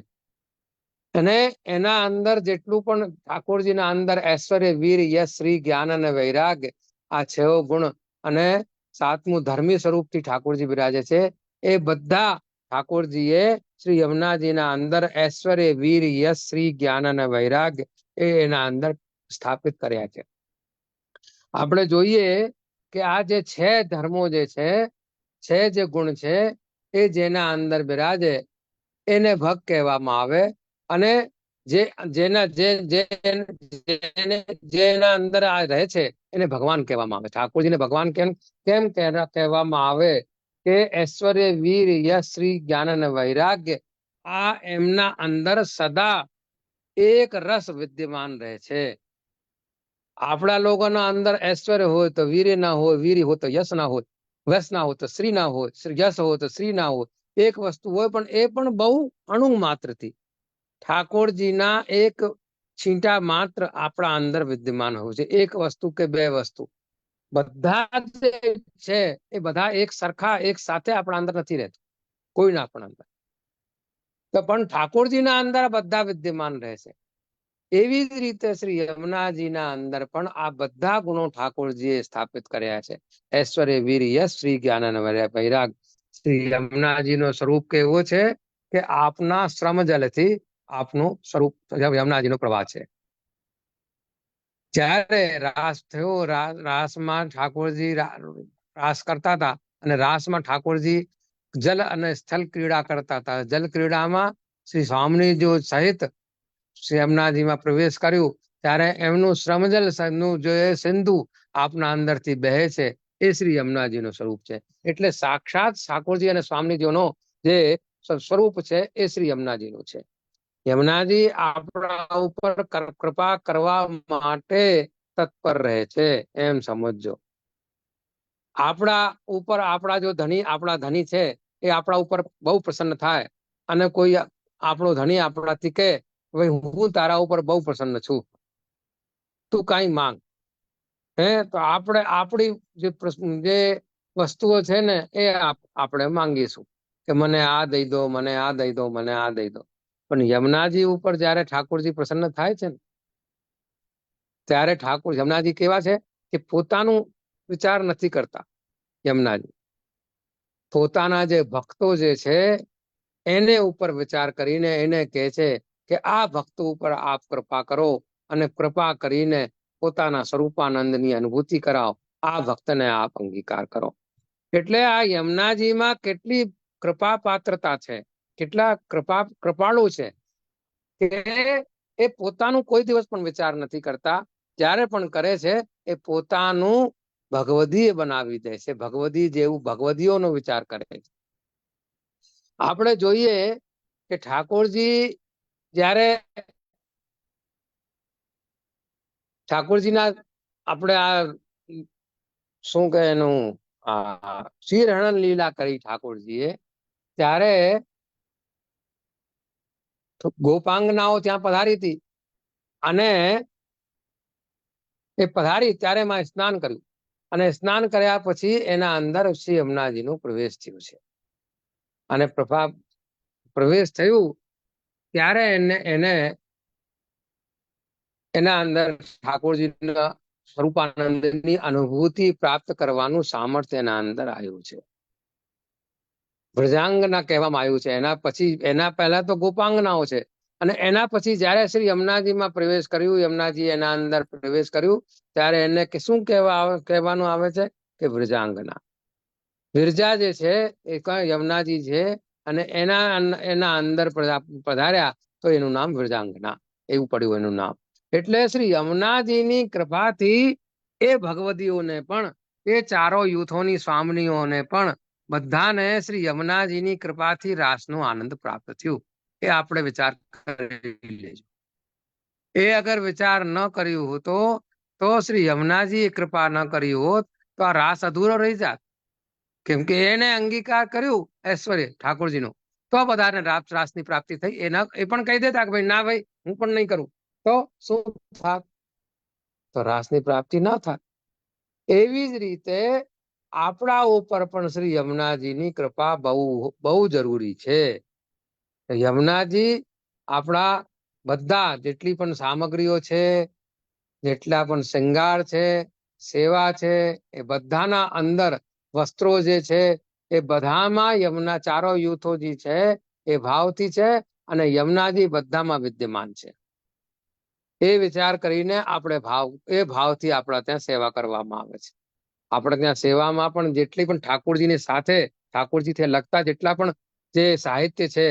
અને એના અંદર જેટલું પણ ઠાકોરજીના અંદર ઐશ્વર્ય, વીર, યશ, શ્રી, જ્ઞાન અને વૈરાગ્ય, આ 6 ગુણ અને 7મું ધર્મી સ્વરૂપથી ઠાકોરજી બિરાજે છે. એ બધા ઠાકોરજીએ શ્રી યમુનાજીના અંદર ઐશ્વર્ય, વીર, યશ, શ્રી, જ્ઞાન અને વૈરાગ્ય એના અંદર સ્થાપિત કર્યા છે. આપણે જોઈએ કે આ જે 6 ધર્મો જે છે, 6 જે ગુણ છે, એ જેના અંદર બિરાજે એને ભક્ત કહેવામાં આવે. અને જેના અંદર આ રહે છે એને ભગવાન કહેવામાં આવે. ઠાકોરજીને ભગવાન કેમ કહેવામાં આવે કે ઐશ્વર્ય, વીર, યશ, શ્રી, જ્ઞાન અને વૈરાગ્ય આ એમના અંદર સદા એક રસ વિદ્યમાન રહે છે. આપણા લોકોના અંદર ઐશ્વર્ય હોય તો વીર્ય ના હોય, વીર્ય હોય તો યશ ના હોય, વશ ના હોય તો શ્રી ના હોય, યશ હોય તો શ્રી ના હોય. એક વસ્તુ હોય પણ એ પણ બહુ અણુ માત્રથી. ઠાકોરજીના એક છીંટા માત્ર આપણા અંદર વિદ્યમાન હોય છે. એક વસ્તુ કે 2 વસ્તુ, બધા જે છે એ બધા એક સરખા એક સાથે આપણા અંદર નથી રહેતું, કોઈના પણ અંદર. તો પણ ઠાકોરજીના અંદર બધા વિદ્યમાન રહે છે. એવી જ રીતે શ્રી યમુનાજીના અંદર પણ આ બધા ગુણો ઠાકોરજીએ સ્થાપિત કર્યા છે. ઐશ્વર્ય, વીર, યશ, શ્રી, જ્ઞાન અને વૈરાગ. શ્રી યમુનાજીનો સ્વરૂપ કેવો છે કે આપના શ્રમ જલથી આપનું સ્વરૂપ યમુનાજીનો પ્રવાહ છે. જ્યારે રાસ થયો, રાસમાં ઠાકોરજી રાસ કરતા હતા અને રાસમાં ઠાકોરજી જલ અને સ્થળ ક્રીડા કરતા હતા. જલ ક્રીડામાં શ્રી સ્વામીજી સહિત શ્રી યમુનાજીમાં પ્રવેશ કર્યું ત્યારે એમનું શ્રમજલ નું જે સિંધુ આપના અંદરથી બહે છે એ શ્રી યમુનાજીનું સ્વરૂપ છે. એટલે સાક્ષાત ઠાકોરજી અને સ્વામીજીનો જે સ્વરૂપ છે એ શ્રી યમુનાજીનું છે. યમુનાજી આપણા ઉપર કૃપા કરવા માટે તત્પર રહે છે, એમ સમજજો. આપણા ઉપર આપણા ધણી છે એ આપણા ઉપર બહુ પ્રસન્ન થાય અને કોઈ આપણો ધણી આપણાથી કહે ભાઈ હું તારા ઉપર બહુ પ્રસન્ન છું, તું કઈ માંગ. તો આપણે આપણી જે વસ્તુઓ છે ને એ આપણે માંગીશું કે મને આ દઈ દો, મને આ દઈ દો, મને આ દઈ દો. પણ યમુનાજી ઉપર જયારે ઠાકોરજી પ્રસન્ન થાય છે ને ત્યારે યમુનાજી કેવા છે કે પોતાનું વિચાર નથી કરતા. યમુનાજી પોતાના જે ભક્તો જે છે એને ઉપર વિચાર કરીને એને કહે છે કે આ ભક્તો ઉપર આપ કૃપા કરો અને કૃપા કરીને પોતાના સ્વરૂપાનંદની અનુભૂતિ કરાવો, આ ભક્તને આપ અંગીકાર કરો. એટલે આ યમુનાજીમાં કેટલી કૃપા પાત્રતા છે, કેટલા કૃપાળુ છે કે એ પોતાનું કોઈ દિવસ પણ વિચાર નથી કરતા. જ્યારે પણ કરે છે એ પોતાનું ભગવદીય બનાવી દે છે, ભગવદી જેવું ભગવદીઓનો વિચાર કરે છે. આપણે જોઈએ કે ઠાકોરજી જ્યારે ઠાકોરજીના આપણે આ શું કે એનું શ્રીહરણ લીલા કરી ઠાકોરજીએ, ત્યારે ગોપાંગનાઓ ત્યાં પધારી હતી અને એ પધારી ત્યારે એમાં સ્નાન કર્યું અને સ્નાન કર્યા પછી એના અંદર શ્રી યમુનાજીનો પ્રવેશ થયો છે. અને પ્રવેશ થયું ત્યારે એના અંદર ઠાકોરજીના સ્વરૂપાનંદની અનુભૂતિ પ્રાપ્ત કરવાનું સામર્થ્ય એના અંદર આવ્યું છે. વ્રજાંગના કહેવામાં આવ્યું છે. એના પહેલા તો ગોપાંગનાઓ છે અને એના પછી જયારે શ્રી યમુનાજીમાં પ્રવેશ કર્યું, યમુનાજી એના અંદર પ્રવેશ કર્યું ત્યારે એને શું કહેવાનું આવે છે કે વ્રજાંગના. વિરજા જે છે એ યમુનાજી છે અને એના અંદર પધાર્યા તો એનું નામ વ્રજાંગના એવું પડ્યું એનું નામ. એટલે શ્રી યમુનાજીની કૃપાથી એ ભગવતીઓને પણ, એ ચારો યુથોની સ્વામીઓને પણ બધાને શ્રી યમુનાજીની કૃપાથી રાસનો આનંદ પ્રાપ્ત થયું. એ આપણે વિચાર કરી લેજો. એ અગર વિચાર ન કર્યું હોતો તો શ્રી યમુનાજી કૃપા ન કરી હોત તો આ રાસ અધૂરો રહી જાત. કેમ કે એને અંગીકાર કર્યું ઐશ્વર્ય ઠાકોરજીનો, તો બધાને રાસની પ્રાપ્તિ થઈ. એ પણ કહી દેતા કે ભાઈ ના ભાઈ હું પણ નહીં કરું તો શું થાત? તો રાસની પ્રાપ્તિ ન થાય. એવી જ રીતે આપણા ઉપર પણ શ્રી યમુનાજીની કૃપા બહુ જરૂરી છે. યમુનાજી આપણા બધા જેટલી પણ સામગ્રીઓ છે, જેટલા પણ શૃંગાર છે, સેવા છે, એ બધાના અંદર વસ્ત્રો જે છે એ બધામાં યમુના ચારો યુથો જે છે એ ભાવથી છે અને યમુનાજી બધામાં વિદ્યમાન છે. એ વિચાર કરીને આપણે ભાવથી આપણા ત્યાં સેવા કરવામાં આવે છે. આપણે ત્યાં સેવામાં પણ જેટલી પણ ઠાકોરજીની સાથે ઠાકોરજીથી લગતા જેટલા પણ જે સાહિત્ય છે,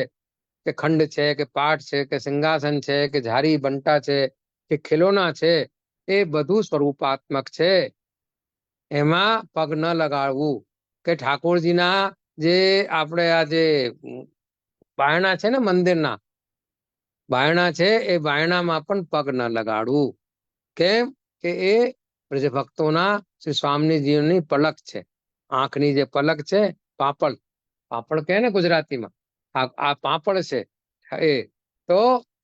કે ખંડ છે, કે પાઠ છે, કે સિંહાસન છે, કે ઝારી બંટા છે, કે ખીલોના છે, એ બધું સ્વરૂપાત્મક છે. એમાં પગ ન લગાડવું. કે ઠાકોરજીના જે આપણે આ જે બાયણા છે ને મંદિરના બાયણા છે, એ બાયણામાં પણ પગ ન લગાડવું. કેમ કે એ ભક્તોના શ્રી સ્વામીજીની પલક છે. આંખની જે પલક છે, પાપડ કહે ને ગુજરાતીમાં, આ પાપડ છે એ. તો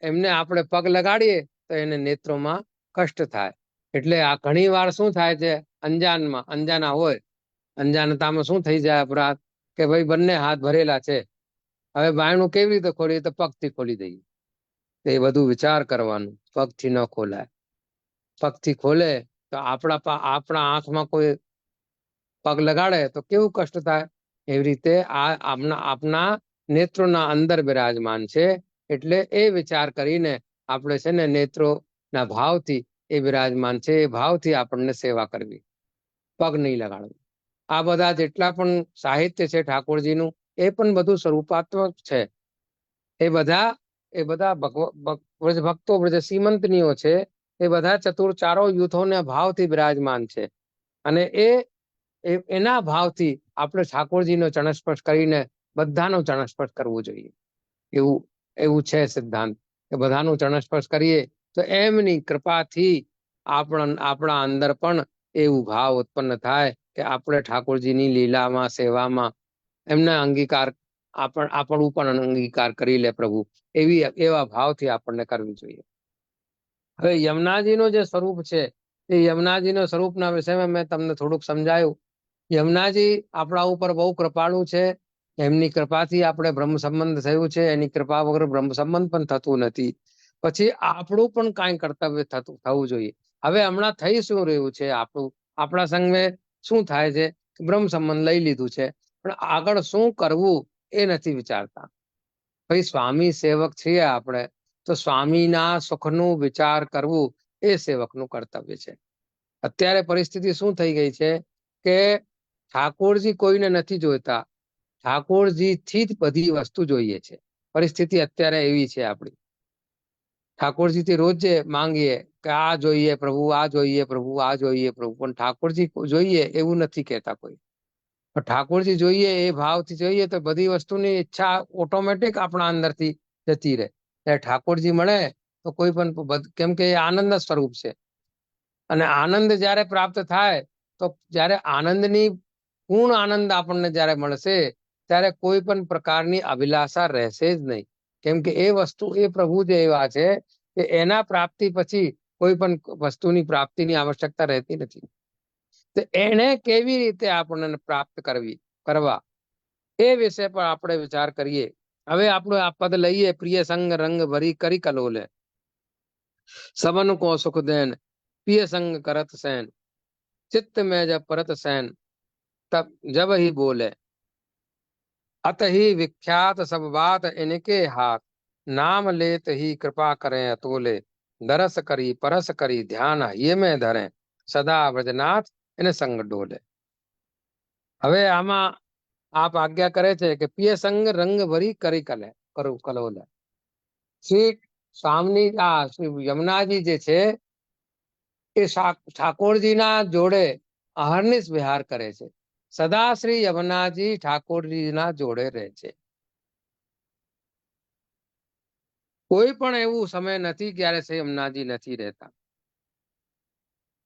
એમને આપણે પગ લગાડીએ તો એને નેત્રોમાં કષ્ટ થાય. એટલે આ ઘણી વાર શું થાય છે, અંજાના હોય, અંજાનતામાં શું થઈ જાય અપરાધ કે ભાઈ બંને હાથ ભરેલા છે, હવે બાયણું કેવી રીતે ખોલીએ તો પગથી ખોલી દઈએ. એ બધું વિચાર કરવાનું, પગથી ન ખોલાય. પગથી ખોલે તો આપણા આંખમાં કોઈ પગ લગાડે તો કેવું કષ્ટ થાય. એવી રીતે આપના નેત્રોના અંદર બિરાજમાન છે. એટલે એ વિચાર કરીને આપણે છે ને નેત્રોના ભાવથી એ બિરાજમાન છે, એ ભાવથી આપણને સેવા કરવી, પગ નહીં લગાડવું. આ બધા જેટલા પણ સાહિત્ય છે ઠાકોરજીનું, એ પણ બધું સ્વરૂપાત્મક છે. એ બધા બ્રજ ભક્તો, બ્રજ સીમંતનીઓ છે, એ બધા ચારો યુથોના ભાવથી બિરાજમાન છે. અને એના ભાવથી આપણે ઠાકોરજીનો ચરણસ્પર્શ કરીને બધાનો ચરણસ્પર્શ કરવો જોઈએ. એવું છે સિદ્ધાંત. કે બધાનું ચરણ સ્પર્શ કરીએ તો એમની કૃપાથી આપણા અંદર પણ એવું ભાવ ઉત્પન્ન થાય કે આપણે ઠાકોરજીની લીલામાં સેવામાં એમને અંગીકાર આપણું પણ અંગીકાર કરી લે પ્રભુ, એવા ભાવથી આપણને કરવી જોઈએ. હવે યમુનાજીનું જે સ્વરૂપ છે એ યમુનાજીના સ્વરૂપના વિષયમાં મેં તમને થોડુંક સમજાયું. યમુનાજી આપણા ઉપર બહુ કૃપાળુ છે. એમની કૃપાથી આપણે બ્રહ્મ સંબંધ થયું છે. એની કૃપા વગર બ્રહ્મ સંબંધ પણ થતું નથી. પછી આપણું પણ કાંઈ કર્તવ્ય થવું જોઈએ. હવે હમણાં થઈ શું રહ્યું છે, આપણા સંઘે શું થાય છે, બ્રહ્મ સંબંધ લઈ લીધું છે, પણ આગળ શું કરવું એ નથી વિચારતા. ભાઈ સ્વામી સેવક છીએ આપણે, તો સ્વામીના સુખનું વિચાર કરવું એ સેવકનું કર્તવ્ય છે. અત્યારે પરિસ્થિતિ શું થઈ ગઈ છે કે ઠાકોરજી કોઈને નથી જોઈતા, ઠાકોરજીથી જ બધી વસ્તુ જોઈએ છે. પરિસ્થિતિ અત્યારે એવી છે આપણી. ઠાકોરજીથી રોજ માંગીએ કે આ જોઈએ પ્રભુ, આ જોઈએ પ્રભુ, આ જોઈએ પ્રભુ, પણ ઠાકોરજી જોઈએ એવું નથી કહેતા કોઈ. ઠાકોરજી જોઈએ એ ભાવથી જોઈએ તો બધી વસ્તુની ઈચ્છા ઓટોમેટિક આપણા અંદરથી જતી રહે. ઠાકોરજી મળે તો કોઈ પણ, કેમ કે એ આનંદ સ્વરૂપ છે. અને આનંદ જ્યારે પ્રાપ્ત થાય તો જ્યારે આનંદની પૂર્ણ આનંદ આપણને જ્યારે મળશે ત્યારે કોઈ પણ પ્રકારની અભિલાષા રહેશે જ નહીં. કેમ કે એ વસ્તુ, એ પ્રભુ જ એવા છે કે એના પ્રાપ્તિ પછી કોઈ પણ વસ્તુની પ્રાપ્તિની આવશ્યકતા રહેતી નથી. તો એને કેવી રીતે આપણને પ્રાપ્ત કરવા એ વિશે પર આપણે વિચાર કરીએ. હવે આપણું આ પદ લઈએ, પ્રિય સંગ રંગ ભરી કરી કલોલે, सबन को सुख देन पिय संग करत सैन, चित्त में जब परत सैन तब जब ही बोले, अत ही विख्यात सब बात इनके हाथ, नाम लेत ही कृपा करें अतोले, दरस करी परस करी ध्यान ये में धरें, सदा ब्रजनाथ इन संग डोले. હવે આમાં આપ આજ્ઞા કરે છે કે પિય સંગ રંગ ભરી કરી કલોલે. શ્રી સ્વામી શ્રી યમુનાજી જે છે એ ઠાકોરજીના જોડે અહર્નિશ વિહાર કરે છે. સદા શ્રી યમુનાજી ઠાકોરજીના જોડે રહે છે. કોઈ પણ એવું સમય નથી જ્યારે શ્રી યમુનાજી નથી રહેતા.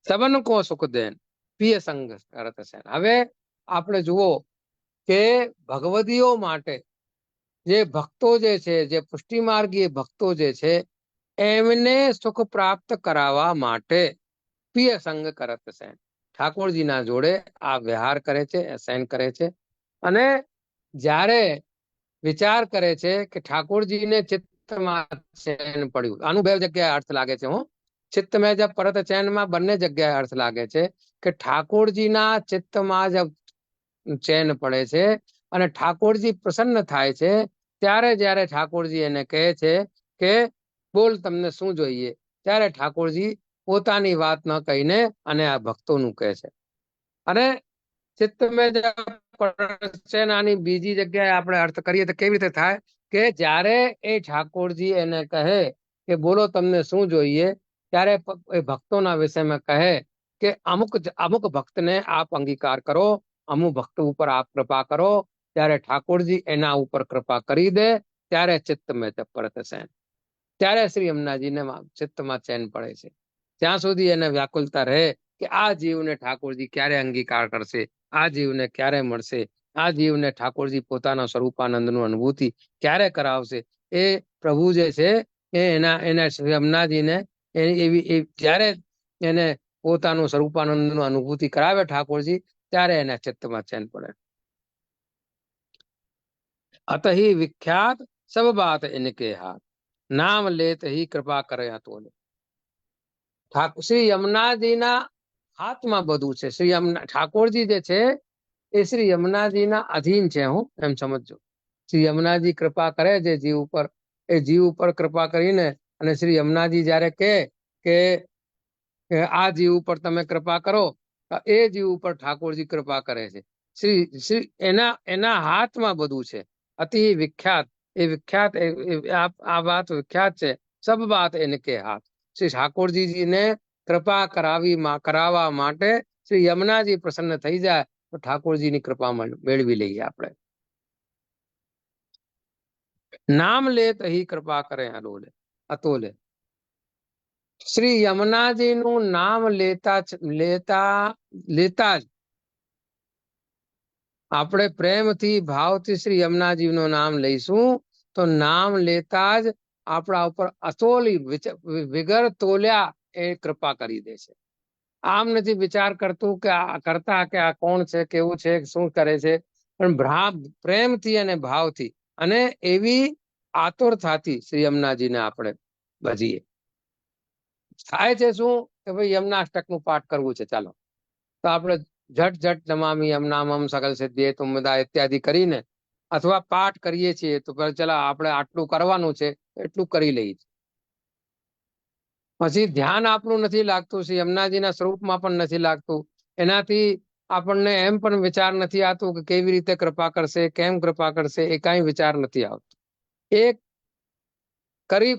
સબન કો સુખ દેન પિય સંગ કરત સેન. હવે આપણે જુઓ કે ભગવદીઓ માટે જે ભક્તો જે છે, જે પુષ્ટિ માર્ગીય ભક્તો જે છે, એમને સુખ પ્રાપ્ત કરાવવા માટે પ્રિય સંગ કરત સેન, ઠાકોરજીના જોડે આ વિહાર કરે છે, સૈન કરે છે. અને જ્યારે વિચાર કરે છે કે ઠાકોરજીને ચિત્તમાં ચેન પડ્યું, આનું બે જગ્યાએ અર્થ લાગે છે. ચિત્ત મેં જબ પરત ચેનમાં બંને જગ્યાએ અર્થ લાગે છે કે ઠાકોરજીના ચિત્તમાં જબ ચેન પડે છે અને ઠાકોરજી પ્રસન્ન થાય છે ત્યારે જ્યારે ઠાકોરજી એને કહે છે કે બોલ તમને શું જોઈએ, ત્યારે ઠાકોરજી પોતાની વાત ન કહીને અને આ ભક્તોનું કહે છે. અને ચિત્ત મેં આની બીજી જગ્યાએ આપણે અર્થ કરીએ તો કેવી રીતે થાય કે જ્યારે એ ઠાકોરજી એને કહે કે બોલો તમને શું જોઈએ, ત્યારે એ ભક્તોના વિષયમાં કહે કે અમુક ભક્તને આપ અંગીકાર કરો, અમુક ભક્ત ઉપર આપ કૃપા કરો, ત્યારે ઠાકોરજી એના ઉપર કૃપા કરી દે, ત્યારે ચિત્ત મેં પરત સૈન, ત્યારે શ્રી યમુનાજીને ચિત્તમાં ચેન પડે છે. ત્યાં સુધી એને વ્યાકુલતા રહે કે આ જીવને ઠાકોરજી ક્યારે અંગીકાર કરશે, આ જીવને ક્યારે મળશે, આ જીવને ઠાકોરજી પોતાના સ્વરૂપાનંદનું અનુભૂતિ ક્યારે કરાવશે. એ પ્રભુ જે છે એના શ્રી યમુનાજીને એવી જ્યારે એને પોતાનું સ્વરૂપાનંદનું અનુભૂતિ કરાવે ઠાકોરજી, ત્યારે એના ચિત્તમાં ચેન પડે. અત ही विख्यात सब बात इनके हाथ, नाम लेत ही कृपा करे अतोले. શ્રી યમુનાજીના હાથમાં બધું છે. શ્રી ઠાકોરજી જે છે એ શ્રી યમુનાજીના અધીન છે. હું એમ સમજો. શ્રી યમુનાજી કૃપા કરે જે જીવ ઉપર, એ જીવ ઉપર કૃપા કરીને અને શ્રી યમુનાજી જ્યારે કહે કે આ જીવ ઉપર તમે કૃપા કરો, એ જીવ ઉપર ઠાકોરજી કૃપા કરે છે. શ્રી એના હાથમાં બધું છે. અતિ વિખ્યાત, એ વિખ્યાત, આ વાત વિખ્યાત છે. સબ બાત એનકે હાથ. શ્રી ઠાકોરજીને કૃપા કરાવવા માટે શ્રી યમુનાજી પ્રસન્ન થઈ જાય તો ઠાકોરજીની કૃપા મેળવી લઈએ આપણે. નામ લેત ही कृपा करे अलोले. અતોલે. શ્રી યમુનાજીનું નામ લેતા જ આપણે પ્રેમથી ભાવથી શ્રી યમુનાજીનું નામ લઈશું તો નામ લેતા જ આપણા ઉપર અતોલી વિગર તોલ્યા એ કૃપા કરી દે છે. આમ નથી વિચાર કરતું કે આ કોણ છે, કેવું છે, શું કરે છે, પણ પ્રેમથી અને ભાવથી અને એવી આતુરતાથી શ્રી યમુનાજીને આપણે ભજીએ. થાય છે શું કે ભાઈ યમુનાષ્ટકનું પાઠ કરવું છે, ચાલો તો આપણે ઝટ નમામિ યમુનામમ સકલ સિદ્ધિ તુમ્મદા ઇત્યાદિ કરીને અથવા પાઠ કરીએ છીએ તો ચલો આપણે આટલું કરવાનું છે એટલું કરી લઈએ. પછી ધ્યાન આપણું નથી લાગતું, શ્રી યમુનાજીના સ્વરૂપમાં પણ નથી લાગતું. એનાથી આપણને એમ પણ વિચાર નથી આવતું કે કેવી રીતે કૃપા કરશે, કેમ કૃપા કરશે, એ કાંઈ વિચાર નથી આવતો. એ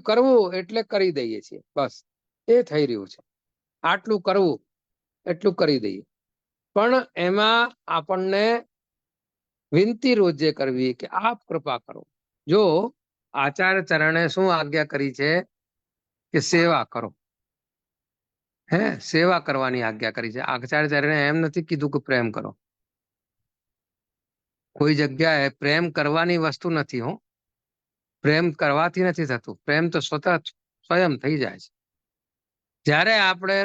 કરવું એટલે કરી દઈએ છીએ, બસ એ થઈ રહ્યું છે. આટલું કરવું એટલું કરી દઈએ, પણ એમાં આપણને વિનંતી રોજે કરવી કે આપ કૃપા કરો. જો આચાર્ય ચરણે શું આજ્ઞા કરી છે કે સેવા કરો, સેવા કરવાની આજ્ઞા કરી છે. આચાર્ય ચરણે એમ નથી કીધું કે પ્રેમ કરો. કોઈ જગ્યાએ પ્રેમ કરવાની વસ્તુ નથી. પ્રેમ કરવાથી નથી થતું, પ્રેમ તો સ્વયં થઈ જાય છે. જ્યારે આપણે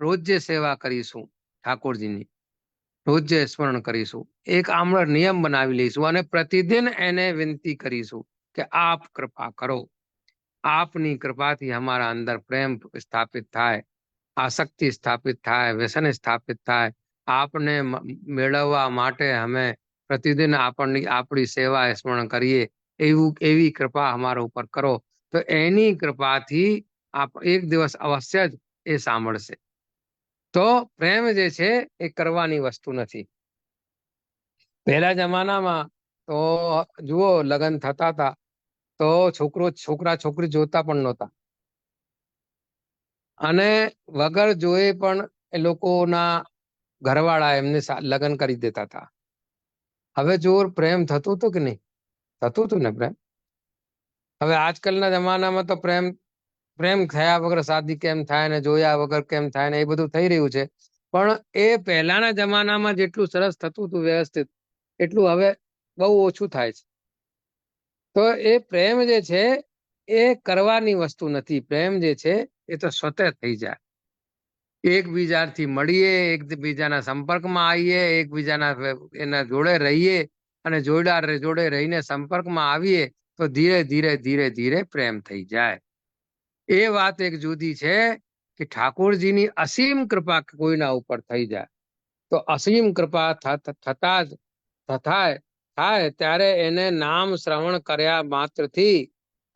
રોજ જે સેવા કરીશું ઠાકોરજીની, રોજ જે સ્મરણ કરીશું, એક આમળો નિયમ બનાવી લઈશું અને પ્રતિદિન એને વિનંતી કરીશું કે આપ કૃપા કરો. આપની કૃપાથી અમારા અંદર પ્રેમ સ્થાપિત થાય, આસક્તિ સ્થાપિત થાય, વ્યસન સ્થાપિત થાય. આપને મેળવવા માટે અમે પ્રતિદિન આપણી સેવા સ્મરણ કરીએ, એવી કૃપા અમારા ઉપર કરો. તો એની કૃપાથી એક દિવસ અવશ્ય જ એ સાંભળશે. તો પ્રેમ જે છે એ કરવાની વસ્તુ નથી. પહેલા જમાનામાં તો જુઓ, લગ્ન થતા હતા તો છોકરા છોકરી જોતા પણ નહોતા અને વગર જોએ પણ એ લોકોના ઘરવાળા એમને લગ્ન કરી દેતા હતા. હવે જો પ્રેમ થતું હતું કે નહીં? થતું હતું ને પ્રેમ. હવે આજકાલના જમાનામાં તો પ્રેમ થયા વગર શાદી કેમ થાય ને જોયા વગર કેમ થાય ને એ બધું થઈ રહ્યું છે. પણ એ પહેલાના જમાનામાં જેટલું સરસ થતું હતું વ્યવસ્થિત, એટલું હવે બહુ ઓછું થાય છે. તો એ પ્રેમ જે છે એ કરવાની વસ્તુ નથી. પ્રેમ જે છે એ તો સ્વતઃ થઈ જાય. એકબીજાથી મળીએ, એકબીજાના સંપર્કમાં આવીએ, એકબીજાના એના જોડે રહીએ અને જોડે રહીને સંપર્કમાં આવીએ તો ધીરે પ્રેમ થઈ જાય. એ વાત એક જુદી છે કે ઠાકોરજીની અસીમ કૃપા કોઈના ઉપર થઈ જાય તો અસીમ કૃપા થાય ત્યારે એને નામ શ્રવણ કર્યા માત્રથી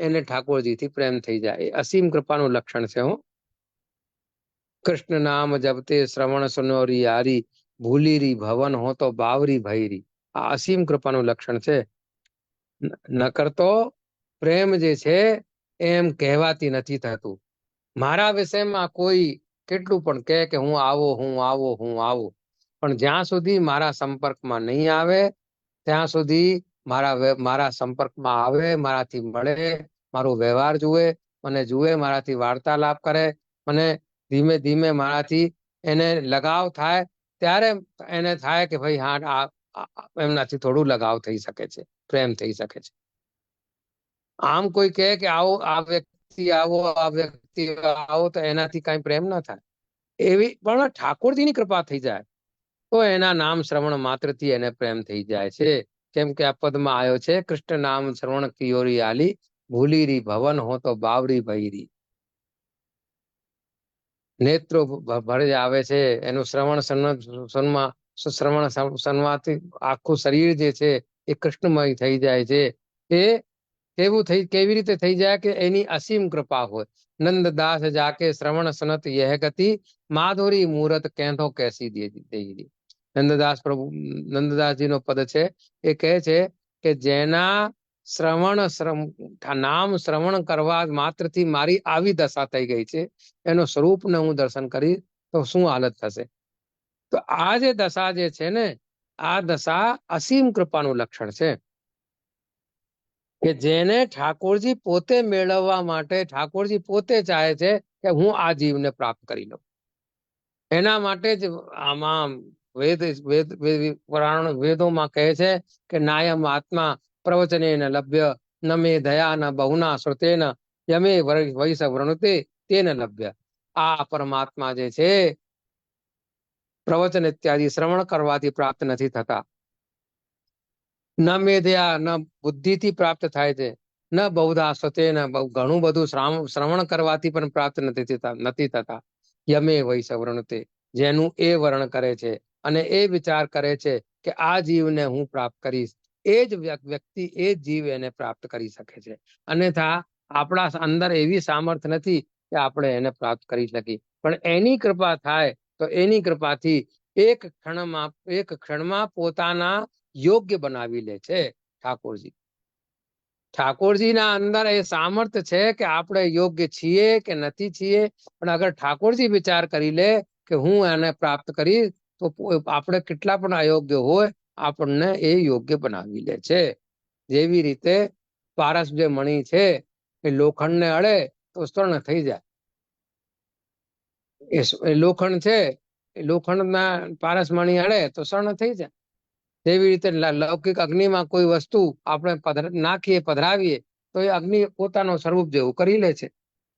એને ઠાકોરજીથી પ્રેમ થઈ જાય. એ અસીમ કૃપાનું લક્ષણ છે. કૃષ્ણ નામ જપતે શ્રવણ સુનોરી યારી, ભૂલી રી ભવન હો તો બાવરી ભૈરી. આ અસીમ કૃપાનું લક્ષણ છે. ન કરતો પ્રેમ જે છે એમ કહેવાતી નથી થતું. મારા વિષયમાં કોઈ કેટલું પણ કહે કે હું આવો, પણ જ્યાં સુધી મારા સંપર્કમાં નહીં આવે ત્યાં સુધી મારા સંપર્કમાં આવે, મારાથી મળે, મારો વ્યવહાર જુએ, મને જુએ, મારાથી વાર્તાલાપ કરે, મને ધીમે મારાથી એને લગાવ થાય, ત્યારે એને થાય કે ભાઈ હા એમનાથી થોડું લગાવ થઈ શકે છે, પ્રેમ થઈ શકે છે. આમ કોઈ કહે કે આ વ્યક્તિ આવો તો એનાથી કઈ પ્રેમ ના થાય. એવી પણ ઠાકોરજીની કૃપા થઈ જાય તો એના નામ શ્રવણ માત્રથી એને પ્રેમ થઈ જાય છે. કેમ કે આ પદમાં આવ્યો છે કૃષ્ણ નામ શ્રવણ કિયોરી આલી, ભૂલી રી ભવન હો તો બાવરી ભૈરી. નેત્રો ભરે આવે છે એનું શ્રવણ સન્વાથી આખું શરીર જે છે એ કૃષ્ણમય થઈ જાય છે. એ કેવી રીતે થઈ જાય કે એની અસીમ કૃપા હોય. નંદદાસ જાકે શ્રવણ સનત યહ ગતિ, માધુરી મૂરત કેંધો કેસી દેરી. નંદદાસજી નો પદ છે. એ કહે છે કે જેના નામ શ્રવણ કરવા માત્રથી મારી આવી દશા થઈ ગઈ છે, એનો સ્વરૂપને હું દર્શન કરી તો શું હાલત થશે. તો આ જે દશા જે છે ને, આ દશા અસીમ કૃપાનું લક્ષણ છે. કે જેને ઠાકોરજી પોતે મેળવવા માટે ઠાકોરજી પોતે ચાહે છે કે હું આ જીવને પ્રાપ્ત કરી લઉં. એના માટે જ આમાં વેદોમાં કહે છે કે નાયમ આત્મા પ્રવચને ન લભ્ય ન મે દયા ન બહુના શ્રુતેન યમે વૈસ વૃણુતે તેને લભ્ય. આ પરમાત્મા જે છે પ્રવચન ઇત્યાદિ શ્રવણ કરવાથી પ્રાપ્ત નથી થતા. ન મેધયા ન બુદ્ધિથી પ્રાપ્ત થાય છે, ન બહુધા શ્રુતેન ઘણું બધું શ્રવણ કરવાથી પણ પ્રાપ્ત નથી થતા. યમે વૈસ વૃણુતે, જેનું એ વર્ણ કરે છે અને એ વિચાર કરે છે કે આ જીવને હું પ્રાપ્ત કરીશ, એ જ વ્યક્તિ એ જ જીવ એને પ્રાપ્ત કરી શકે છે. અન્યથા આપણા અંદર એવી સામર્થ્ય નથી કે આપણે એને પ્રાપ્ત કરી શકીએ. પણ એની કૃપા થાય તો એની કૃપાથી એક ક્ષણમાં પોતાના યોગ્ય બનાવી લે છે ઠાકોરજી. ઠાકોરજીના અંદર એ સામર્થ્ય છે કે આપણે યોગ્ય છીએ કે નથી છીએ, પણ અગર ઠાકોરજી વિચાર કરી લે કે હું એને પ્રાપ્ત કરીશ તો આપણે કેટલા પણ અયોગ્ય હોય આપણને એ યોગ્ય બનાવી લે છે. જેવી રીતે પારસ જે મણી છે એ લોખંડને અડે તો સ્વર્ણ થઈ જાય. એ લોખંડ છે, એ લોખંડના પારસ મણી અડે તો સ્વર્ણ થઈ જાય. તેવી રીતે લૌકિક અગ્નિમાં કોઈ વસ્તુ આપણે નાખીએ, પધરાવીએ તો એ અગ્નિ પોતાનો સ્વરૂપ જેવું કરી લે છે.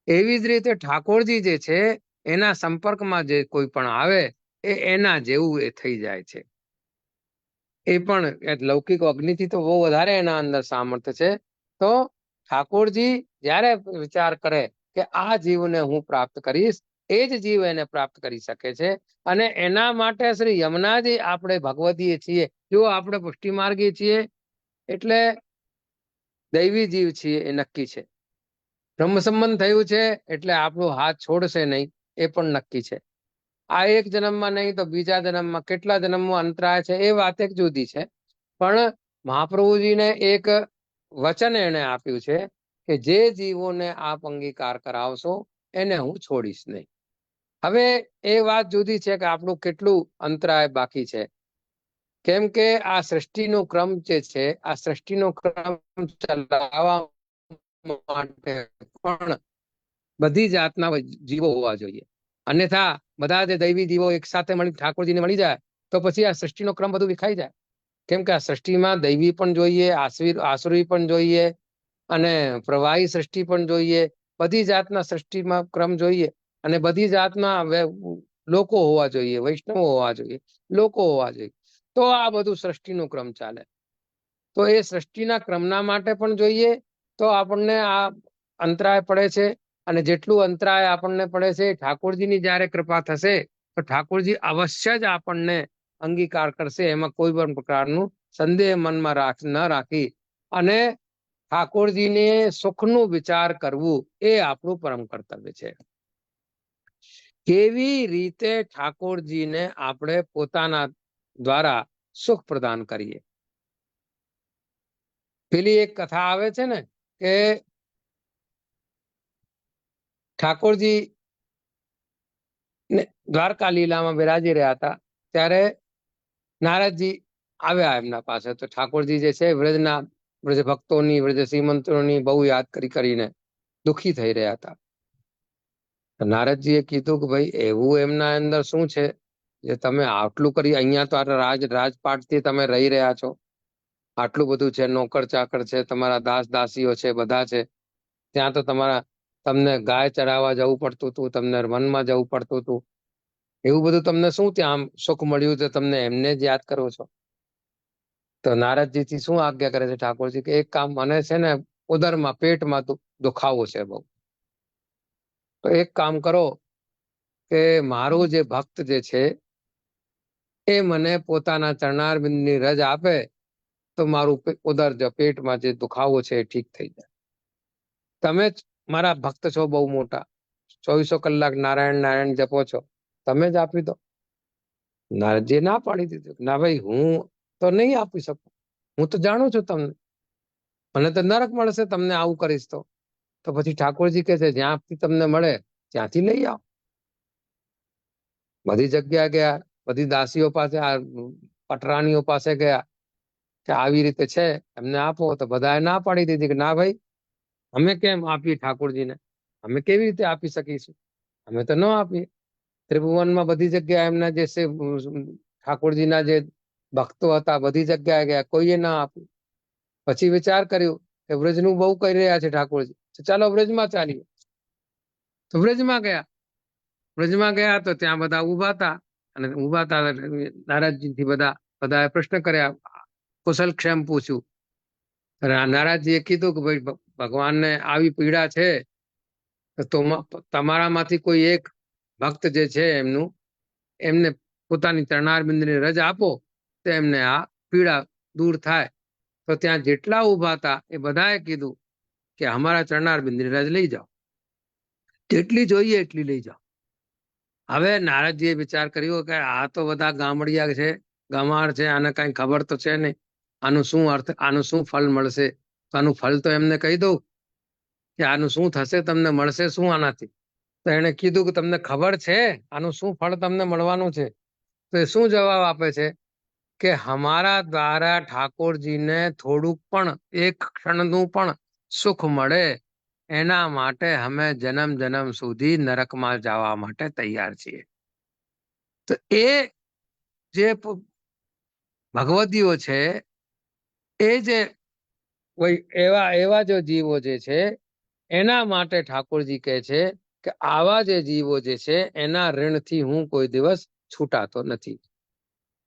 એવી જ રીતે ઠાકોરજી જે છે એના સંપર્કમાં જે કોઈ પણ આવે એ એના જેવું એ થઈ જાય છે. એ પણ લૌકિક અગ્નિથી તો બહુ વધારે એના અંદર સામર્થ્ય છે. તો ઠાકોરજી જ્યારે વિચાર કરે કે આ જીવને હું પ્રાપ્ત કરીશ, એ જ જીવ એને પ્રાપ્ત કરી શકે છે. અને એના માટે શ્રી યમુનાજી આપણે ભગવતીએ છીએ, જો આપણે પુષ્ટિ માર્ગી છીએ એટલે દૈવી જીવ છીએ એ નક્કી છે. બ્રહ્મ સંબંધ થયું છે એટલે આપણો હાથ છોડશે નહીં એ પણ નક્કી છે. આ એક જન્મમાં નહીં તો બીજા જન્મમાં કેટલા જન્મમાં અંતરાય છે એ વાત એક જુદી છે. પણ મહાપ્રભુજીને એક વચન એને આપ્યું છે કે જે જીવોને આપ અંગીકાર કરાવશો એને હું છોડીશ નહીં. હવે એ વાત જુદી છે કે આપણું કેટલું અંતરાય બાકી છે. કેમ કે આ સૃષ્ટિનો ક્રમ જે છે, આ સૃષ્ટિનો ક્રમ ચલાવવા માટે પણ બધી જાતના જીવો હોવા જોઈએ. અન્યથા બધા જ દૈવી જીવો એક સાથે મળી ઠાકોરજીને મળી જાય તો પછી આ સૃષ્ટિનો ક્રમ બધું વિખાઈ જાય. કેમ કે આ સૃષ્ટિમાં દૈવી પણ જોઈએ, આસુરી પણ જોઈએ અને પ્રવાહી સૃષ્ટિ પણ જોઈએ. બધી જાતના સૃષ્ટિમાં ક્રમ જોઈએ અને બધી જાતના લોકો હોવા જોઈએ, વૈષ્ણવો હોવા જોઈએ, લોકો હોવા જોઈએ. તો આ બધું સૃષ્ટિનો ક્રમ ચાલે. તો એ સૃષ્ટિના ક્રમના માટે પણ જોઈએ તો આપણને આ અંતરાય પડે છે. અને જેટલું અંતરાય આપણને પડે છે ઠાકોરજીની જ્યારે કૃપા થશે તો ઠાકોરજી અવશ્ય જ આપણને અંગીકાર કરશે. એમાં કોઈ પણ પ્રકારનું સંદેહ મનમાં ન રાખી અને ઠાકોરજીને સુખનું વિચાર કરવું એ આપણું પરમ કર્તવ્ય છે. કેવી રીતે ઠાકોરજીને આપણે પોતાના દ્વારા સુખ પ્રદાન કરીએ. પેલી એક કથા આવે છે ને કે ઠાકોરજી દ્વારકા લીલામાં બિરાજી રહ્યા હતા ત્યારે નારદજી આવ્યા એમના પાસે. તો ઠાકોરજી જે છે વ્રજના વ્રજ ભક્તોની, વ્રજ શ્રીમંતોની બહુ યાદ કરીને દુઃખી થઈ રહ્યા હતા. નારદજીએ કીધું કે ભાઈ એવું એમના અંદર શું છે જે તમે આટલું કરી, અહીંયા તો રાજપાટથી તમે રહી રહ્યા છો, આટલું બધું છે, નોકર ચાકર છે, તમારા દાસ દાસીઓ છે, બધા છે. ત્યાં તો તમને ગાય ચરાવવા જવું પડતું હતું, તમને વનમાં જવું પડતું હતું. એવું બધું તમને શું ત્યાં સુખ મળ્યું છે, તમને એમને જ યાદ કરો છો? તો નારદજીથી શું આજ્ઞા કરે છે ઠાકોરજી કે એક કામ, મને છે ને ઉદરમાં પેટમાં દુખાવો છે બહુ. તો એક કામ કરો કે મારું જે ભક્ત જે છે એ મને પોતાના ચરણારવિંદની રજ આપે તો મારું ઉદર પેટમાં જે દુખાવો છે એ ઠીક થઈ જાય. તમે જ મારા ભક્ત છો બહુ મોટા, 24 કલાક નારાયણ નારાયણ જપો છો, તમે જ આપી દો. નારદજીએ ના પાડી દીધું, ના ભાઈ હું તો નહીં આપી શકું, હું તો જાણું છું તમને, મને તો નરક મળશે તમને આવું કરીશ તો. પછી ઠાકોરજી કહે છે જ્યાંથી તમને મળે ત્યાંથી લઈ આવો. બધી જગ્યા ગયા, બધી દાસીઓ પાસે, પટરાણીઓ પાસે ગયા. કે આવી રીતે છે, એમને આપો. તો બધાએ ના પાડી દીધી કે ના ભાઈ, અમે કેમ આપીએ ઠાકોરજીને, અમે કેવી રીતે આપી શકીશું, અમે તો ન આપીએ. ત્રિભુવનમાં બધી જગ્યાએ એમના જે છે ઠાકોરજીના જે ભક્તો હતા, બધી જગ્યાએ ગયા, કોઈએ ના આપ્યું. પછી વિચાર કર્યું કે વ્રજનું બહુ કરી રહ્યા છે ઠાકોરજી, તો ચાલો વ્રજમાં ચાલીએ. તો વ્રજમાં ગયા તો ત્યાં બધા ઉભા હતા, અને ઉભા હતા નારાજજીથી બધાએ પ્રશ્ન કર્યા, કુશલ ક્ષેમ પૂછ્યું. નારાજજીએ કીધું કે ભાઈ, ભગવાનને આવી પીડા છે, તો તમારામાંથી કોઈ એક ભક્ત જે છે એમને પોતાની ચરણારવિંદની રજ આપો, તો એમને આ પીડા દૂર થાય. તો ત્યાં જેટલા ઉભા હતા એ બધાએ કીધું કે અમારા ચરણારવિંદની રજ લઈ જાઓ, જેટલી જોઈએ એટલી લઈ જાઓ. હવે નારદજીએ વિચાર કર્યો કે આ તો બધા ગામડિયા છે, ગમાર છે, આને કઈ ખબર તો છે નહીં, આનું શું અર્થ, આનું શું ફળ મળશે. તો આનું ફળ તો એમને કહી દઉં કે આનું શું થશે, તમને મળશે શું આનાથી. તો એને કીધું કે તમને ખબર છે આનું શું ફળ તમને મળવાનું છે? તો એ શું જવાબ આપે છે કે હમારા દ્વારા ઠાકોરજીને થોડુંક પણ, એક ક્ષણનું પણ સુખ મળે, એના માટે અમે જન્મ જન્મ સુધી નરકમાં જવા માટે તૈયાર છીએ. તો એ જે ભગવદીઓ છે, એ જે એવા જો જીવો જે છે, એના માટે ઠાકોરજી કહે છે કે આવા જે જીવો જે છે એના ઋણથી હું કોઈ દિવસ છૂટાતો નથી.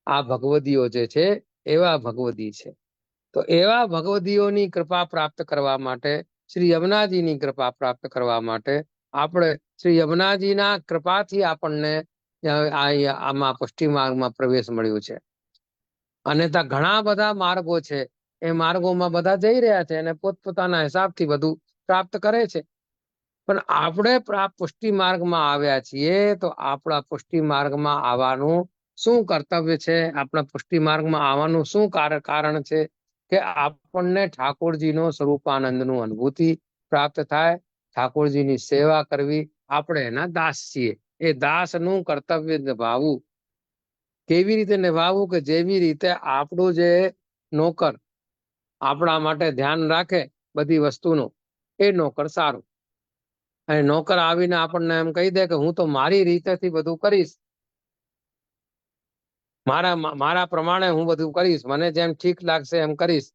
આ ભગવદીઓ જે છે એવા ભગવદી છે. તો એવા ભગવદીઓની કૃપા પ્રાપ્ત કરવા માટે, શ્રી યમુનાજીની કૃપા પ્રાપ્ત કરવા માટે આપણે શ્રી યમુનાજીના કૃપાથી આપણને આમાં પુષ્ટિ માર્ગમાં પ્રવેશ મળ્યો છે. અને ત્યાં ઘણા બધા માર્ગો છે, એ માર્ગોમાં બધા જઈ રહ્યા છે અને પોતપોતાના હિસાબથી બધું પ્રાપ્ત કરે છે. પણ આપણે પુષ્ટિ માર્ગમાં આવ્યા છીએ, તો આપણા પુષ્ટિ માર્ગમાં આવવાનું શું કર્તવ્ય છે, આપણા પુષ્ટિ માર્ગમાં આવવાનું શું કારણ છે કે આપણને ઠાકોરજીનો સ્વરૂપાનંદનું અનુભૂતિ પ્રાપ્ત થાય, ઠાકોરજીની સેવા કરવી. આપણે એના દાસ છીએ. એ દાસનું કર્તવ્ય નિભાવવું. કેવી રીતે નિભાવવું કે જેવી રીતે આપણું જે નોકર આપણા માટે ધ્યાન રાખે બધી વસ્તુનું, એ નોકર સારું. અને નોકર આવીને આપણને એમ કહી દે કે હું તો મારી રીતેથી બધું કરીશ, મારા પ્રમાણે હું બધું કરીશ, મને જેમ ઠીક લાગશે એમ કરીશ,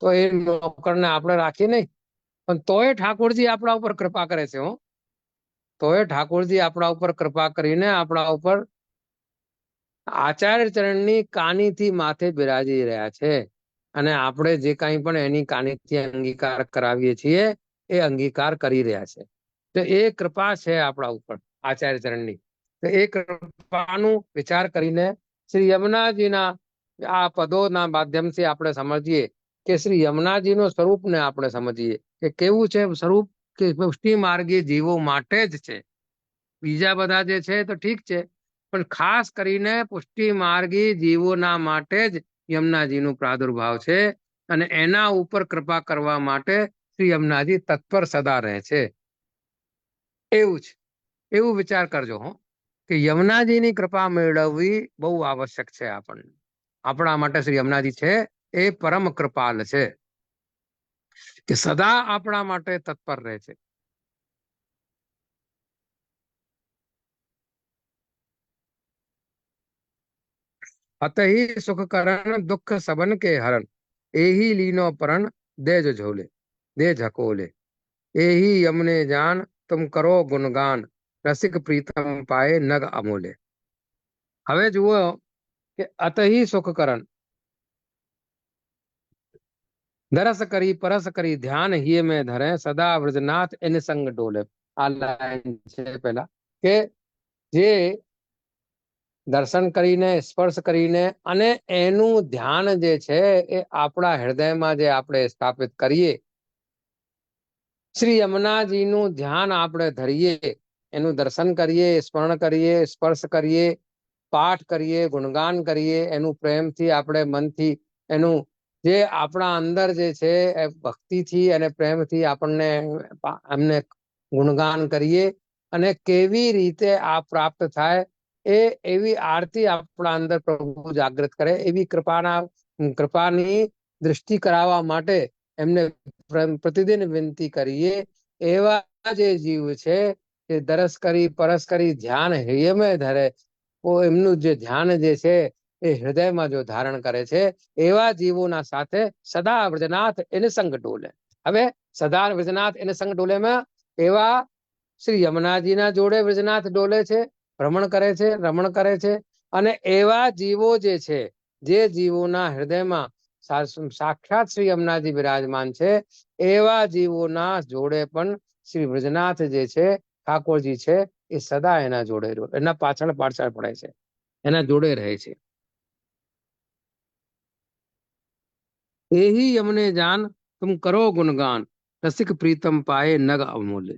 તો એ નોકરને આપણે રાખી નહીં. પણ તોય ઠાકોરજી આપણા ઉપર કૃપા કરે છે. તોય ઠાકોરજી આપણા ઉપર કૃપા કરીને આપણા ઉપર આચાર્ય ચરણની કાનીથી માથે બિરાજી રહ્યા છે. અને આપણે જે કાંઈ પણ એની કાનીથી અંગીકાર કરાવીએ છીએ, એ અંગીકાર કરી રહ્યા છે. તો એ કૃપા છે આપણા ઉપર આચાર્ય ચરણની. તો એ કૃપાનું વિચાર કરીને શ્રી યમુનાજીના આ પદોના માધ્યમથી આપણે સમજીએ કે શ્રી યમુનાજીનું સ્વરૂપને આપણે સમજીએ કે કેવું છે સ્વરૂપ, કે પુષ્ટિ માર્ગી જીવો માટે જ છે. બીજા બધા જે છે તો ઠીક છે, પણ ખાસ કરીને પુષ્ટિ માર્ગી જીવોના માટે જ યમુનાજીનું પ્રાદુર્ભાવ છે. અને એના ઉપર કૃપા કરવા માટે શ્રી યમુનાજી તત્પર સદા રહે છે. એવું છે, એવું વિચાર કરજો કે યમુનાજીની કૃપા મેળવવી બહુ આવશ્યક છે. આપણને આપણા માટે શ્રી યમુનાજી છે એ પરમ કૃપાલ છે, કે સદા આપણા માટે તત્પર રહે છે. અતહિ સુખ કરણ દુઃખ સબન કે હરણ, એહી લીનો પરણ દેજ ઝોલે દે ઝકોલે, એહી યમને જાન તુમ કરો ગુણગાન, રસિક પ્રીતમ પાએ નગ અમોલે. હવે જુઓ કે અતહિ સુખ કરણ, દરસ કરી પરસ કરી ધ્યાન હિય મેં ધરે, સદા વ્રજનાથ એન સંગ ડોલે. આ લાઈન છે પેલા, કે જે દર્શન કરીને, સ્પર્શ કરીને અને એનું ધ્યાન જે છે એ આપણા હૃદયમાં જે આપણે સ્થાપિત કરીએ, શ્રી યમુનાજીનું ધ્યાન આપણે ધરીએ, એનું દર્શન કરીએ, સ્મરણ કરીએ, સ્પર્શ કરીએ, પાઠ કરીએ, ગુણગાન કરીએ, એનું પ્રેમથી આપણે મનથી એનું જે આપણા અંદર જે છે એ ભક્તિથી અને પ્રેમથી આપણને એમને ગુણગાન કરીએ, અને કેવી રીતે આ પ્રાપ્ત થાય, એવી આરતી આપણા અંદર પ્રભુ જાગૃત કરે, એવી કૃપાના કૃપાની દૃષ્ટિ કરાવવા માટે એમને પ્રતિદિન વિનંતી કરીએ. એવા જે જીવ છે એ દરસ કરી પરસ કરી ધ્યાન હૃદયમાં ધરે, એમનું જે ધ્યાન જે છે એ હૃદયમાં જો ધારણ કરે છે, એવા જીવોના સાથે સદા વ્રજનાથ એને સંગ ડોલે. હવે સદા વ્રજનાથ એને સંગ ડોલેમાં એવા શ્રી યમુનાજીના જોડે વ્રજનાથ ડોલે છે, ભ્રમણ કરે છે, રમણ કરે છે. અને એવા જીવો જે છે, જે જીવોના હૃદયમાં સાક્ષાત શ્રી યમુનાજી બિરાજમાન છે, એવા જીવોના જોડે પણ શ્રી વ્રજનાથ જે છે ઠાકોરજી છે એ સદા એના જોડે એના પાછળ પાછળ પડે છે, એના જોડે રહે છે. એહી યમને જાન तुम करो गुणगान, रसिक प्रीतम पाए नग अमूल्य,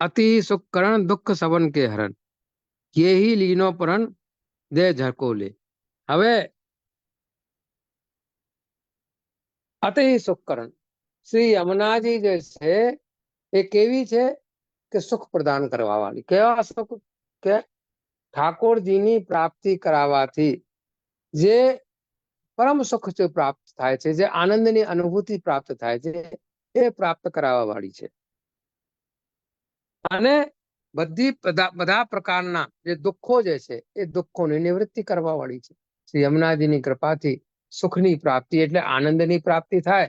अति सुख करण दुख सबन के हरण, ये ही लीनो परण दे झकोले. હવે અતિ સુખકરણ શ્રી યમુનાજી જે છે એ કેવી છે કે સુખ પ્રદાન કરવા વાળી. કેવા સુખ કે ઠાકોરજીની પ્રાપ્તિ કરાવવાથી જે પરમ સુખ જે પ્રાપ્ત થાય છે, જે આનંદની અનુભૂતિ પ્રાપ્ત થાય છે, એ પ્રાપ્ત કરાવવા વાળી છે. અને બધા પ્રકારના જે દુઃખો જે છે એ દુઃખોની નિવૃત્તિ કરવા વાળી છે. શ્રી યમુનાજીની કૃપાથી સુખની પ્રાપ્તિ એટલે આનંદની પ્રાપ્તિ થાય,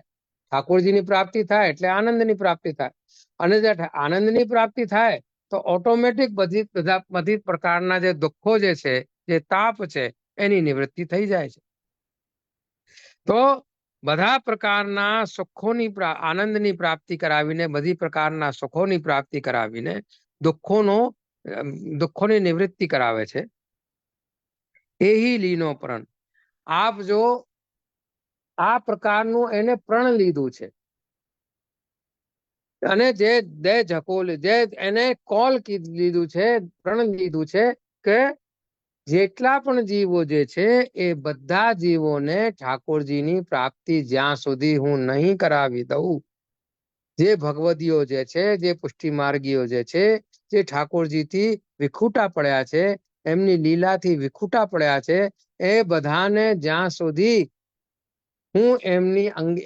ઠાકોરજીની પ્રાપ્તિ થાય એટલે આનંદની પ્રાપ્તિ થાય. અને જે આનંદની પ્રાપ્તિ થાય તો ઓટોમેટિક બધી પ્રકારના જે દુઃખો જે છે, જે તાપ છે, એની નિવૃત્તિ થઈ જાય છે. તો બધા પ્રકારના સુખોની આનંદની પ્રાપ્તિ કરાવીને, બધી પ્રકારના સુખોની પ્રાપ્તિ કરાવીને દુઃખોની નિવૃત્તિ કરાવે છે. એહી લીનો પ્રણ. આપ જો આ પ્રકારનું એને પ્રણ લીધું છે, અને જે દે ઝકોલ જે એને કોલ લીધું છે, પ્રણ લીધું છે કે જેટલા પણ જીવો જે છે એ બધા જીવોને ઠાકોરજીની પ્રાપ્તિ જ્યાં સુધી હું નહીં કરાવી દઉં, જે ભગવદીઓ જે છે, જે પુષ્ટિ માર્ગીઓ જે છે, જે ઠાકોરજીથી વિખૂટા પડ્યા છે, એમની લીલાથી વિખૂટા પડ્યા છે, એ બધાને જ્યાં સુધી હું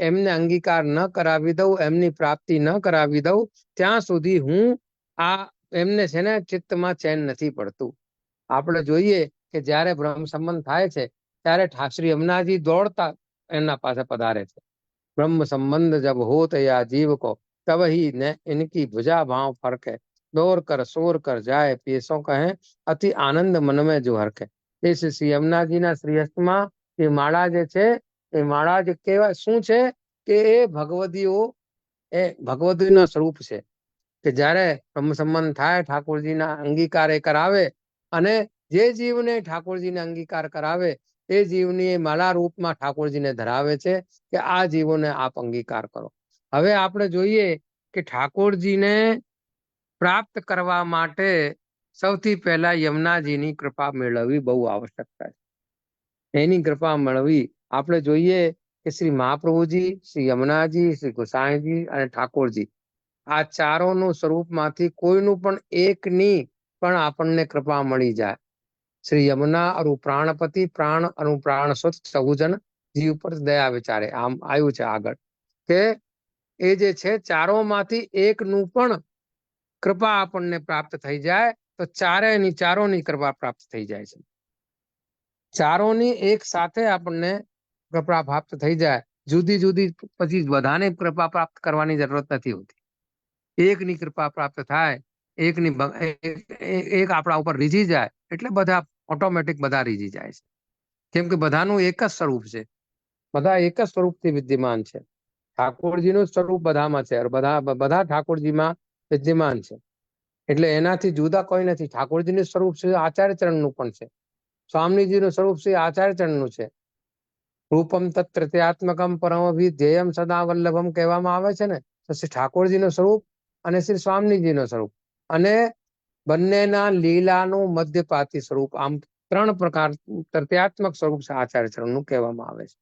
એમને અંગીકાર ન કરાવી દઉં, એમની પ્રાપ્તિ ન કરાવી દઉં, ત્યાં સુધી હું એમને છે ને ચિત્તમાં ચેન નથી પડતું. આપણે જોઈએ કે જયારે બ્રહ્મ સંબંધ થાય છે ત્યારે શ્રી યમુનાજી દોડતા એમના પાસે પધારે છે. ब्रह्म संबंध जब होत या जीव को, तब ही न इनकी भुजा भाव फरके, दौड़ कर सोर कर जाए पेशों कहे, अति आनंद मन में जो हरके. એ શ્રી યમુનાજીના શ્રીહસ્તમાં એ માળા જે છે, એ માળા જે કેવા શું છે કે એ ભગવદીનું સ્વરૂપ છે. કે જ્યારે બ્રહ્મ સંબંધ થાય, ઠાકોરજીના અંગીકાર એ કરાવે, અને જે જીવને ઠાકોરજીને અંગીકાર કરાવે એ જીવની માલા રૂપમાં ઠાકોરજીને ધરાવે છે કે આ જીવોને આપ અંગીકાર કરો. હવે આપણે જોઈએ કે ઠાકોરજીને પ્રાપ્ત કરવા માટે સૌથી પહેલા યમુનાજીની કૃપા મેળવવી બહુ આવશ્યકતા છે. એની કૃપા મેળવી આપણે જોઈએ કે શ્રી મહાપ્રભુજી, શ્રી યમુનાજી, શ્રી ગોસાઈજી અને ઠાકોરજી, આ ચારોનું સ્વરૂપમાંથી કોઈનું પણ એકની પણ આપણને કૃપા મળી જાય. શ્રી યમુના અરુ પ્રાણપતિ, પ્રાણ અરુ પ્રાણ સુત, સહુજન જીવ પર દયા વિચારે. આમ આવ્યું છે આગળ કે એ જે છે ચારોમાંથી એકનું પણ કૃપા આપણને પ્રાપ્ત થઈ જાય તો ચારોની કૃપા પ્રાપ્ત થઈ જાય છે. ચારોની એક સાથે આપણને કૃપા પ્રાપ્ત થઈ જાય. જુદી જુદી પછી બધાને કૃપા પ્રાપ્ત કરવાની જરૂરત નથી હોતી. એકની કૃપા પ્રાપ્ત થાય, એક આપણા ઉપર રીઝી જાય એટલે બધા ઓટોમેટિક બધા રીઝી જાય છે. કેમ કે બધાનું એક જ સ્વરૂપ છે, બધા એક જ સ્વરૂપથી વિદ્યમાન છે. ઠાકોરજીનું સ્વરૂપ બધામાં છે, બધા ઠાકોરજીમાં વિદ્યમાન છે. એટલે એનાથી જુદા કોઈ નથી. ઠાકોરજીનું સ્વરૂપ છે આચાર્ય ચરણનું પણ છે, સ્વામીજીનું સ્વરૂપ છે આચાર્ય ચરણનું છે. રૂપમ તત્ત્રત્યાત્મકમ પરમભી ધ્યેયમ સદા વલ્લભમ કહેવામાં આવે છે ને, તો શ્રી ઠાકોરજીનું સ્વરૂપ અને શ્રી સ્વામીજીનું સ્વરૂપ અને બંનેના લીલાનું મધ્યપાતી સ્વરૂપ, આમ ત્રણ પ્રકાર તૃતીયાત્મક સ્વરૂપ છે આચાર્ય ચરણનું કહેવામાં આવે છે.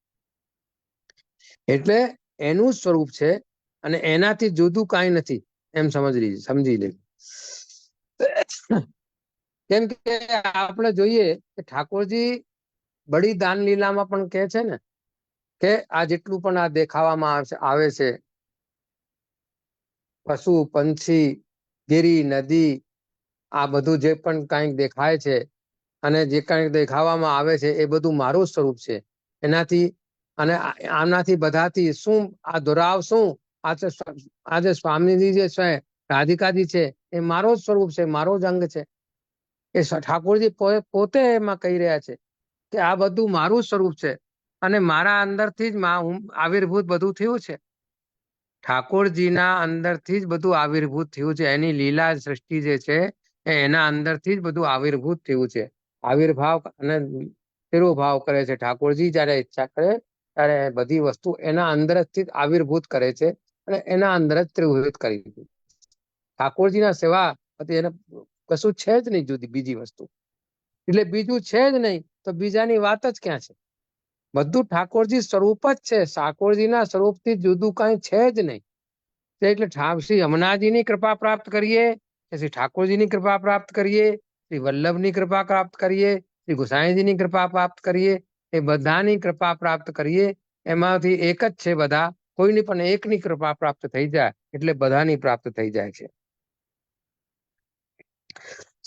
એટલે એનું સ્વરૂપ છે અને એનાથી જુદું કાંઈ નથી એમ સમજી લે. કેમ કે આપણે જોઈએ કે ઠાકોરજી બડી દાન લીલામાં પણ કહે છે ને કે આ જેટલું પણ આ દેખાવામાં આવે છે, પશુ પંછી ગીરી નદી, આ બધું જે પણ કંઈક દેખાય છે અને જે કંઈક દેખાવામાં આવે છે એ બધું મારું સ્વરૂપ છે. એનાથી અને આનાથી બધાથી શું આ દુરાવ શું આ જે સ્વામીજી જે છે, રાધિકાજી છે, એ મારો જ સ્વરૂપ છે, મારો જ અંગ છે. એ ઠાકોરજી પોતે એમાં કહી રહ્યા છે કે આ બધું મારું સ્વરૂપ છે અને મારા અંદરથી જ આવિર્ભૂત બધું થયું છે. ઠાકોરજીના અંદરથી જ બધું આવિર્ભૂત થયું છે. એની લીલા સૃષ્ટિ જે છે એના અંદરથી જ બધું આવિર્ભૂત થયું છે. આવિર્ભાવ અને તિરોભાવ કરે છે ઠાકોરજી. જયારે ઈચ્છા કરે ત્યારે બધી વસ્તુ એના અંદરથી જ આવિર્ભૂત કરે છે અને એના અંદર જ ત્રિભૂત કરી દીધું. ઠાકોરજીના સેવા એને કશું છે જ નહીં જુદી બીજી વસ્તુ. એટલે બીજું છે જ નહીં તો બીજાની વાત જ ક્યાં છે? બધું ઠાકોરજી સ્વરૂપ જ છે. ઠાકોરજીના સ્વરૂપથી જુદું કઈ છે જ નહીં. એટલે શ્રી યમુનાજીની કૃપા પ્રાપ્ત કરીએ, શ્રી ઠાકોરજીની કૃપા પ્રાપ્ત કરીએ, શ્રી વલ્લભની કૃપા પ્રાપ્ત કરીએ, શ્રી ગુસાઈજીની કૃપા પ્રાપ્ત કરીએ, એ બધાની કૃપા પ્રાપ્ત કરીએ. એમાંથી એક જ છે બધા, કોઈની પણ એકની કૃપા પ્રાપ્ત થઈ જાય એટલે બધાની પ્રાપ્ત થઈ જાય છે.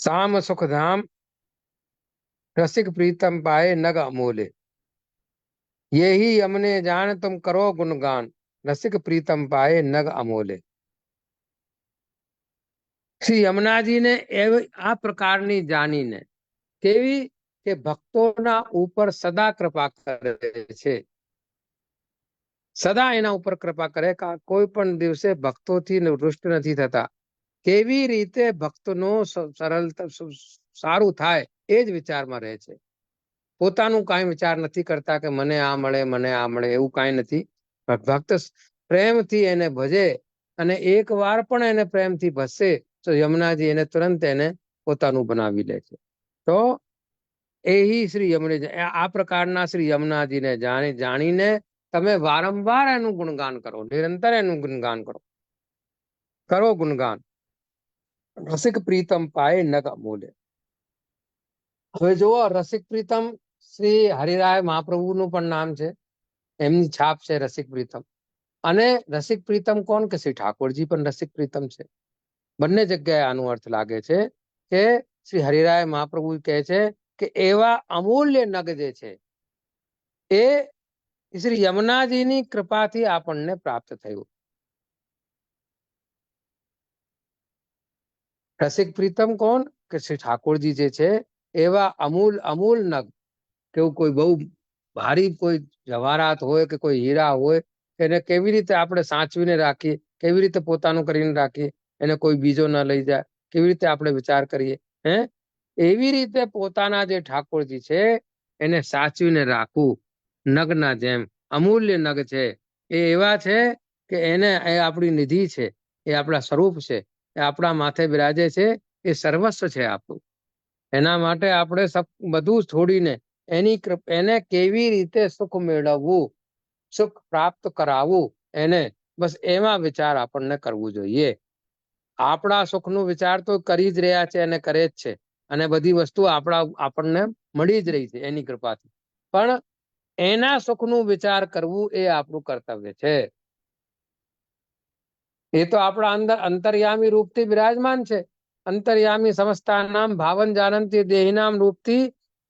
સામ સુખધામ રસિક પ્રીતમ પાએ નગ અમોલે, યહી અમને જાણ તુમ કરો ગુણગાન, રસિક પ્રીતમ પાએ નગ અમોલે. શ્રી યમુનાજીને આ પ્રકારની જાણીને કેવી કે ભક્તોના ઉપર સદા કૃપા કરે છે, સદા એના ઉપર કૃપા કરે, કોઈ પણ દિવસે ભક્તોથી રૂષ્ટ નથી થતા. કેવી રીતે ભક્તનો સરળતા સારું થાય એ જ વિચારમાં રહે છે. પોતાનું કાંઈ વિચાર નથી કરતા કે મને આ મળે મને આ મળે, એવું કાંઈ નથી. ભક્ત પ્રેમથી એને ભજે અને એક વાર પણ એને પ્રેમથી ભજશે તો યમુનાજી એને તુરંત એને પોતાનું બનાવી લે છે. તો એ શ્રી યમુનાજી આ પ્રકારના શ્રી યમુનાજીને જાણીને તમે વારંવાર એનું ગુણગાન કરો, નિરંતર એનું ગુણગાન કરો ગુણગાન. રસિક પ્રીતમ પાએ નગ અમોલે. હવે જુઓ, રસિક પ્રીતમ શ્રી હરિરાય મહાપ્રભુનું પણ નામ છે, એમની છાપ છે રસિક પ્રીતમ. અને રસિક પ્રીતમ કોણ? કે શ્રી ઠાકોરજી પણ રસિક પ્રીતમ છે. બંને જગ્યાએ આનો અર્થ લાગે છે કે શ્રી હરિરાય મહાપ્રભુ કહે છે કે એવા અમૂલ્ય નગ જે છે એ શ્રી યમુનાજીની કૃપાથી આપણને પ્રાપ્ત થયું. રસિક પ્રીતમ કોણ? કે શ્રી ઠાકોરજી જે છે એવા અમૂલ નગ, કેવું કોઈ બહુ ભારી કોઈ જવાહરાત હોય કે કોઈ હીરા હોય, એને કેવી રીતે આપણે સાચવીને રાખીએ, કેવી રીતે પોતાનું કરીને રાખીએ, એને કોઈ બીજો ન લઈ જાય, કેવી રીતે આપણે વિચાર કરીએ, એવી રીતે પોતાના જે ઠાકોરજી છે એને સાચવીને રાખવું. નગના જેમ અમૂલ્ય નગ છે, એ એવા છે કે એને એ આપણી નિધિ છે, એ આપણા સ્વરૂપ છે, એ આપણા માથે બિરાજે છે, એ સર્વસ્વ છે આપણું. એના માટે આપણે બધું છોડીને એને કેવી રીતે સુખ મેળવવું, સુખ પ્રાપ્ત કરાવવું, એને બસ એમાં વિચાર આપણને કરવું જોઈએ. આપણા સુખનું વિચાર તો કરી જ રહ્યા છે અને કરે જ છે, અને બધી વસ્તુ આપણને મળી જ રહી છે એની કૃપાથી. પણ એના સુખનું વિચાર કરવું એ આપણું કર્તવ્ય છે. એ તો આપણા અંદર અંતર્યામી રૂપથી બિરાજમાન છે. અંતર્યામી સમસ્તા નામ ભાવન જાનંતી દેહીનામ રૂપથી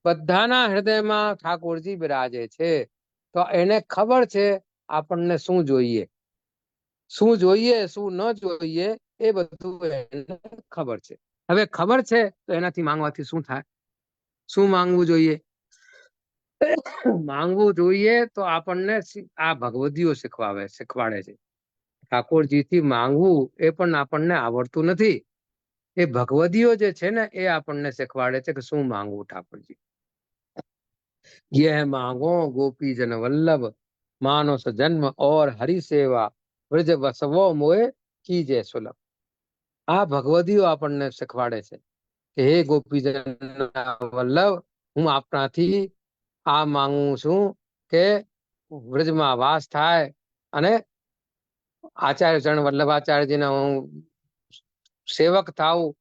બધાના હૃદયમાં ઠાકોરજી બિરાજે છે. તો એને ખબર છે આપણને શું જોઈએ, શું જોઈએ શું ન જોઈએ, એ બધું એને ખબર છે. હવે ખબર છે તો એનાથી માંગવાથી શું થાય? શું માંગવું જોઈએ? માંગવું જોઈએ તો આપણને આ ભગવદીઓ શીખવાડે છે. ઠાકોરજીથી માંગવું એ પણ આપણને આવડતું નથી. એ ભગવદીઓ જે છે ને એ આપણને શીખવાડે છે કે શું માંગવું ઠાકોરજી. યહ માંગો ગોપી જન વલ્લભ, માનસ જન્મ ઓર હરિ સેવા, વ્રજ વસવો મોએ કીજે સુલભ. આ ભગવદીઓ આપણને શીખવાડે છે કે હે ગોપીજન વલ્લભ, હું આપણાથી આ માંગુ છું કે વ્રજમાં વાસ થાય અને આચાર્ય ચરણ વલ્લભાચાર્યજીના હું સેવક થાઉં,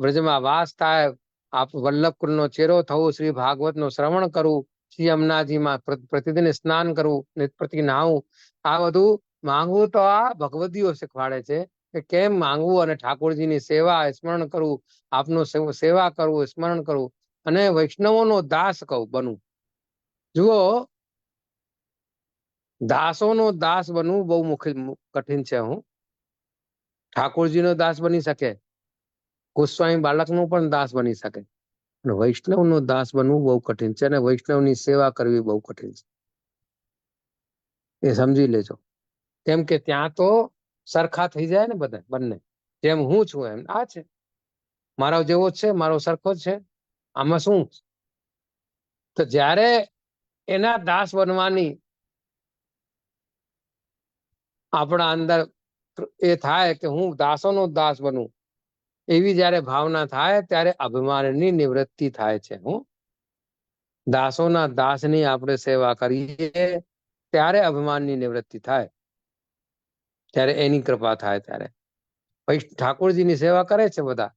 વ્રજમાં વાસ થાય, આપ વલ્લભકુળનો ચેરો થવું, શ્રી ભાગવતનું શ્રવણ કરવું, શ્રી યમુનાજીમાં પ્રતિદિન સ્નાન કરવું, પ્રતિ નાહવું, આ બધું માંગવું તો આ ભગવદીઓ શીખવાડે છે કે કેમ માંગવું અને ઠાકોરજીની સેવા સ્મરણ કરવું, આપનું સેવા કરવું, સ્મરણ કરવું અને વૈષ્ણવોનો દાસ કહું બનવું. જુઓ, દાસોનો દાસ બનવું બહુ કઠિન છે. હું ઠાકોરજીનો દાસ બની શકે, ગોસ્વામી બાળકનો પણ દાસ બની શકે, અને વૈષ્ણવનો દાસ બનવું બહુ કઠિન છે, અને વૈષ્ણવની સેવા કરવી બહુ કઠિન છે. એ સમજી લેજો. કેમ કે ત્યાં તો સરખા થઈ જાય ને બધા, બંને જેમ હું છું એમ આ છે, મારો જેવો જ છે, મારો સરખો જ છે, આમાં શું? તો જ્યારે એના દાસ બનવાની આપણા અંદર એ થાય કે હું દાસોનો દાસ બનું, એવી જયારે ભાવના થાય ત્યારે અભિમાનની નિવૃત્તિ થાય છે. હું દાસોના દાસની આપણે સેવા કરીએ ત્યારે અભિમાનની નિવૃત્તિ થાય, ત્યારે એની કૃપા થાય. ત્યારે ઠાકોરજીની સેવા કરે છે, બધા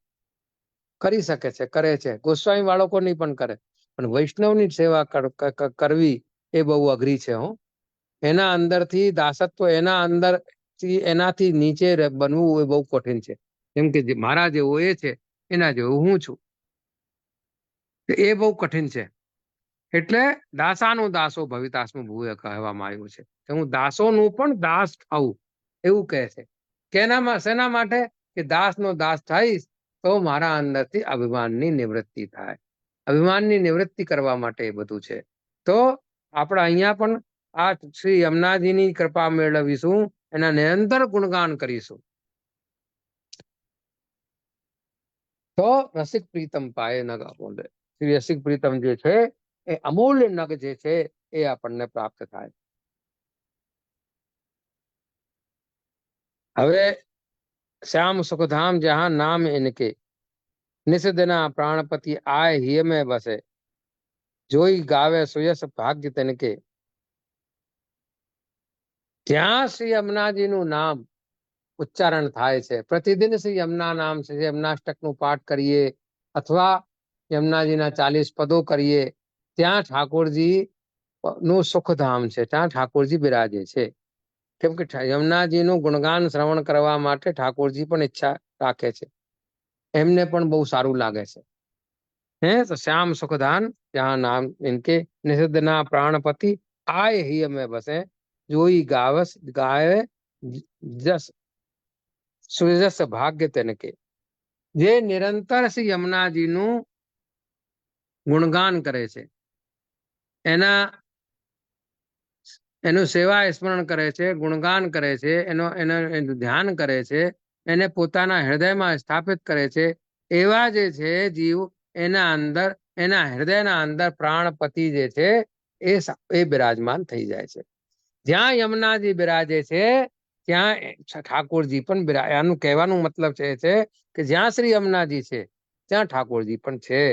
કરી શકે છે, કરે છે, ગોસ્વામી બાળકોની પણ કરે, પણ વૈષ્ણવની સેવા કરવી એ બહુ અઘરી છે. હું એના અંદરથી દાસત્વ, એના અંદર એનાથી નીચે બનવું એ બહુ કઠિન છે. કેમ કે મારા જેવો એ છે, એના જેવો હું છું, એ બહુ કઠિન છે. એટલે દાસાનો દાસો ભવિતાસ્મ ભૂય કહેવામાં આવ્યું છે કે હું દાસોનું પણ દાસ થાઉં, એવું કહે છે. કેનામાં શેના માટે? કે દાસનો દાસ થઈશ તો મારા અંદરથી અભિમાનની નિવૃત્તિ થાય. અભિમાનની નિવૃત્તિ કરવા માટે એ બધું છે. તો આપણે અહીંયા પણ આ શ્રી યમુનાજીની કૃપા મેળવીશું, એના નિરંતર ગુણગાન કરીશું, તો રસિક પ્રીતમ પાય નગ અમૂલ્ય. શ્રી રસિક પ્રીતમ જે છે એ અમૂલ્ય નગ જે છે એ આપણને પ્રાપ્ત થાય. હવે શ્યામ સુખધામ જહાં નામ ઇનકે, નિષદના પ્રાણપતિ આય હિય में बसे, જોઈ ગાવે સુયસ ભાગ્ય તનકે. ત્યાં શ્રી યમુનાજીનું નામ ઉચ્ચારણ થાય છે, પ્રતિદિન શ્રી યમુના નામ, શ્રી યમુનાષ્ટકનું પાઠ કરીએ અથવા યમુનાજીના 40 પદો કરીએ, ત્યાં ઠાકોરજી નું સુખધામ છે, ત્યાં ઠાકોરજી બિરાજે છે. કેમ કે યમુનાજીનું ગુણગાન શ્રવણ કરવા માટે ઠાકોરજી પણ ઈચ્છા રાખે છે, એમને પણ બહુ સારું લાગે છે. હે તો શ્યામ સુખધામ જહાં નામ ઇનકે, નિષદના પ્રાણપતિ આય હિય में बसे, જોઈ ગાવે જસ સુયસ ભાગ્ય તનકે. જે નિરંતર શ્રી યમુનાજીનું ગુણગાન કરે છે, એનું સેવા સ્મરણ કરે છે, ગુણગાન કરે છે, એનું ધ્યાન કરે છે, એને પોતાના હૃદયમાં સ્થાપિત કરે છે, એવા જે છે જીવ, એના અંદર, એના હૃદયના અંદર પ્રાણપતિ જે છે એ બિરાજમાન થઈ જાય છે. જ્યાં યમુનાજી બિરાજે છે ત્યાં ઠાકોરજી પણ બિરાજે. આનું કહેવાનું મતલબ છે કે જ્યાં શ્રી યમુનાજી છે ત્યાં ઠાકોરજી પણ છે.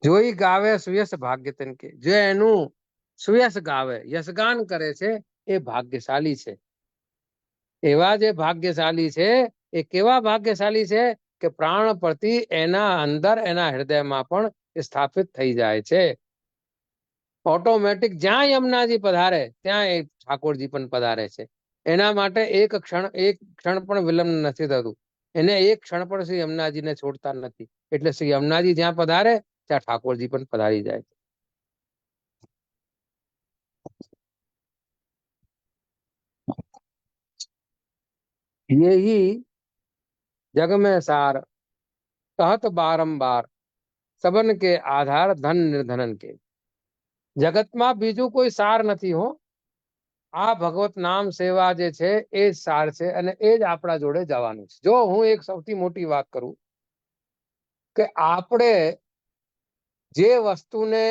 જોઈ ગાવે સુયસ ભાગ્ય તનકે, જે એનું સુયસ ગાવે, યશગાન કરે છે, એ ભાગ્યશાળી છે. એવા જે ભાગ્યશાળી છે એ કેવા ભાગ્યશાળી છે કે પ્રાણપતિ એના અંદર, એના હૃદયમાં પણ સ્થાપિત થઈ જાય છે. ઓટોમેટિક જ્યાં યમુનાજી પધારે ત્યાં એ ઠાકોરજી પણ પધારે છે. એના માટે એક ક્ષણ પણ વિલંબ નથી થતું. એને એક ક્ષણ પણ શ્રી યમુનાજીને છોડતા નથી. એટલે શ્રી યમુનાજી જ્યાં પધારે ત્યાં ઠાકોરજી પણ પધારી જાય છે. यही जग में सार कहत बारंबार, सबन के आधार धन निर्धनन के. જગતમાં બીજું કોઈ સાર નથી. હો, આ ભગવત નામ સેવા જે છે એ જ સાર છે, અને એ જ આપણા જોડે જવાનું છે. જો હું એક સૌથી મોટી વાત કરું કે આપણે જે વસ્તુને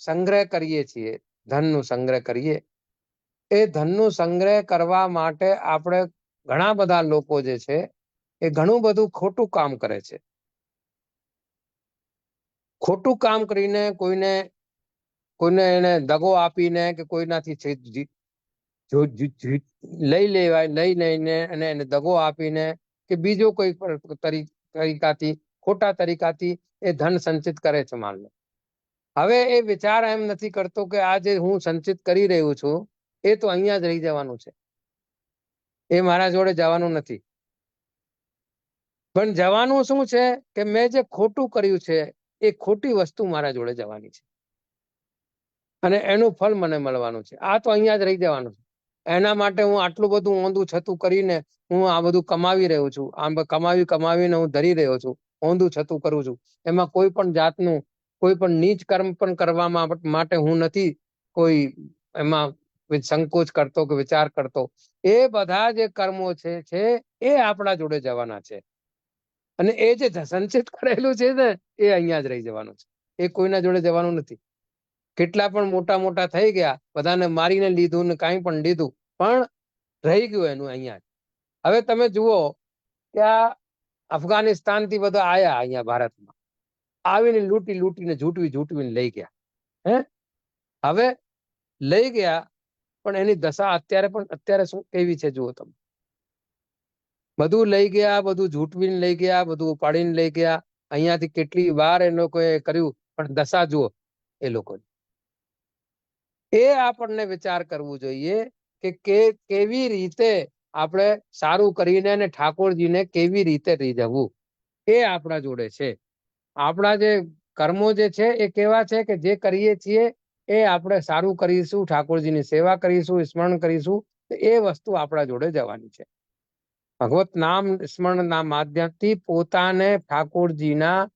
સંગ્રહ કરીએ છીએ, ધનનું સંગ્રહ કરીએ, એ ધનનું સંગ્રહ કરવા માટે આપણે ઘણા બધા લોકો જે છે એ ઘણું બધું ખોટું કામ કરે છે. ખોટું કામ કરીને કોઈને એને દગો આપીને કે કોઈનાથી લઈ લઈને અને એને દગો આપીને કે બીજો કોઈ તરીકાથી, ખોટા તરીકાથી એ ધન સંચિત કરે છે માન લો. હવે એ વિચાર એમ નથી કરતો કે આ જે હું સંચિત કરી રહ્યું છું એ તો અહીંયા જ રહી જવાનું છે, એ મારા જોડે જવાનું નથી. પણ જવાનું શું છે કે મેં જે ખોટું કર્યું છે એ ખોટી વસ્તુ મારા જોડે જવાની છે અને એનું ફળ મને મળવાનું છે. આ તો અહીંયા જ રહી જવાનું છે. એના માટે હું આટલું બધું ઊંધું છતું કરીને હું આ બધું કમાવી રહ્યો છું, આમ કમાવીને હું ધરી રહ્યો છું, ઊંધું છતું કરું છું. એમાં કોઈ પણ જાતનું કોઈ પણ નીચ કર્મ પણ કરવા માટે હું નથી કોઈ એમાં સંકોચ કરતો કે વિચાર કરતો. એ બધા જે કર્મો છે એ આપણા જોડે જવાના છે અને એ જે સંચિત કરેલું છે ને એ અહીંયા જ રહી જવાનું છે, એ કોઈના જોડે જવાનું નથી. કેટલા પણ મોટા મોટા થઈ ગયા, બધાને મારીને લીધું ને કાંઈ પણ લીધું, પણ રહી ગયું એનું અહીંયા જ. હવે તમે જુઓ કે આ અફઘાનિસ્તાન થી બધા આયા અહીંયા ભારતમાં, આવીને લૂંટીને ઝૂંટવીને લઈ ગયા. હવે લઈ ગયા પણ એની દશા અત્યારે શું કેવી છે જુઓ તમે. બધું લઈ ગયા, બધું ઝૂંટવીને લઈ ગયા, બધું ઉપાડીને લઈ ગયા. અહીંયાથી કેટલી વાર એ લોકોએ કર્યું પણ દશા જુઓ એ લોકોની. એ આપણને વિચાર કરવું જોઈએ કે કેવી રીતે આપણે સારું કરીને અને ઠાકોરજીને કેવી રીતે રીઝવવું, એ આપણા જોડે છે. આપણા જે કર્મો જે છે એ કેવા છે કે જે કરીએ છીએ એ આપણે સારું કરીશું, ઠાકોરજીની સેવા કરીશું, સ્મરણ કરીશું, તો એ વસ્તુ આપણા જોડે જવાની છે. ભગવત નામ સ્મરણના માધ્યમથી પોતાને ઠાકોરજીના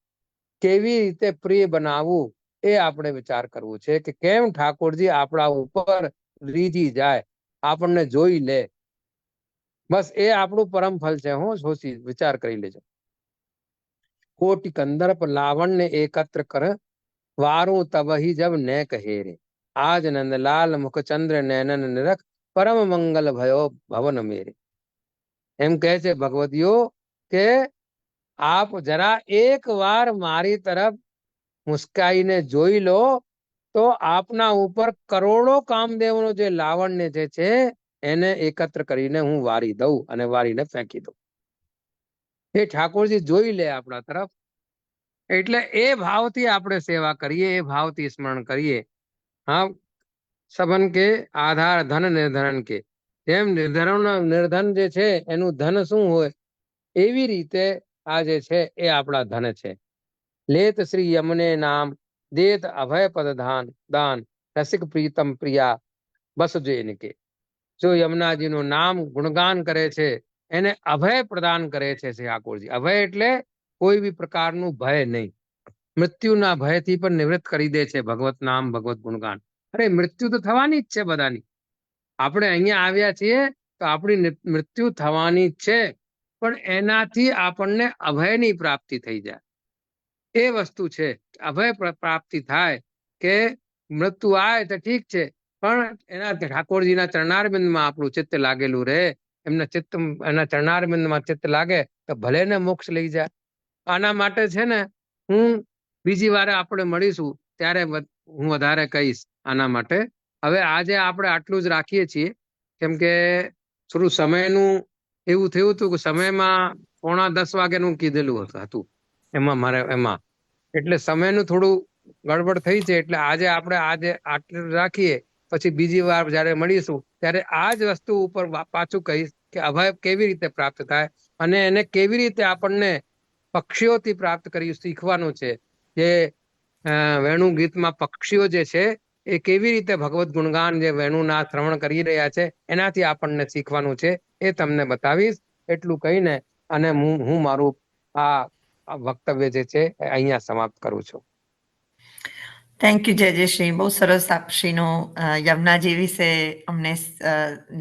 કેવી રીતે પ્રિય બનાવવું એ આપણે વિચાર કરવું છે કે કેમ ઠાકોરજી આપણા ઉપર રીઝી જાય, આપણને જોઈ લે. બસ એ આપણું પરમ ફલ છે. હું સોચી વિચાર કરી લેજો. કોટિ કંદર્પ લાવણ્ય એકત્ર કર, વારું તબહી જબ ને કહે રે, આજ નંદલાલ મુખચંદ્ર નૈનન નિરખ, પરમ મંગલ ભયો ભવન મેરે. એમ કહે છે ભગવતીઓ કે આપ જરા એક વાર મારી તરફ મુસ્કાઈને જોઈ લો તો આપના ઉપર કરોડો કામદેવનો જે લાવણ્ય જે છે એને એકત્ર કરીને હું વારી દઉં અને વારીને ફેંકી દઉં. એ ઠાકોરજી જોઈ લે આપણા તરફ. એટલે એ ભાવથી આપણે સેવા કરીએ, એ ભાવથી સ્મરણ કરીએ. હા, સબન કે આધાર ધન નિર્ધન કે, જેમ નિર્ધન જે છે એનું ધન શું હોય એવી રીતે આ જે છે એ આપણા ધન છે. લેત શ્રી યમને નામ, દેત અભય પદ દાન, રસિક પ્રીતમ પ્રિયા બસ જો એનકે. જો યમુનાજીનું નામ ગુણગાન કરે છે એને અભય પ્રદાન કરે છે ઠાકોરજી. અભય એટલે કોઈ બી પ્રકારનું ભય નહીં, મૃત્યુના ભયથી પણ નિવૃત્ત કરી દે છે ભગવત નામ, ભગવત ગુણગાન. અરે મૃત્યુ તો થવાની જ છે બધાની. આપણે અહીંયા આવ્યા છીએ તો આપણી મૃત્યુ થવાની જ છે, પણ એનાથી આપણને અભયની પ્રાપ્તિ થઈ જાય એ વસ્તુ છે. અભય પ્રાપ્તિ થાય કે મૃત્યુ આવે તો ઠીક છે, પણ એના ઠાકોરજીના ચરણારવિંદમાં આપણું ચિત્ત લાગેલું રહે. એના ચરણારવિંદમાં ચિત્ત લાગે તો ભલે ને મોક્ષ લઈ જાય. આના માટે છે ને હું બીજી વાર આપણે મળીશું ત્યારે હું વધારે કહીશ આના માટે. હવે આજે આપણે આટલું જ રાખીએ છીએ, કેમ કે થોડું સમયનું એવું થયું હતું કે સમયમાં 9:45 વાગ્યાનું કીધેલું હતું એમાં એટલે સમયનું થોડું ગડબડ થઈ છે. એટલે આજે આપણે આટલું રાખીએ, પછી બીજી વાર જયારે મળીશું ત્યારે આ જ વસ્તુ ઉપર પાછું કહીશ કે અભય કેવી રીતે પ્રાપ્ત થાય અને એને કેવી રીતે આપણને પક્ષીઓથી પ્રાપ્ત કરી શીખવાનું છે. જે વેણુ ગીતમાં પક્ષીઓ જે છે એ કેવી રીતે ભગવત ગુણગાન જે વેણુના શ્રવણ કરી રહ્યા છે એનાથી આપણને શીખવાનું છે, એ તમને બતાવીશ. એટલું કહીને અને હું મારું આ વક્તવ્ય જે છે અહીંયા સમાપ્ત કરું છું. થેન્ક યુ જયશ્રી. બહુ સરસ આપશ્રીનું યમુનાજી વિશે અમને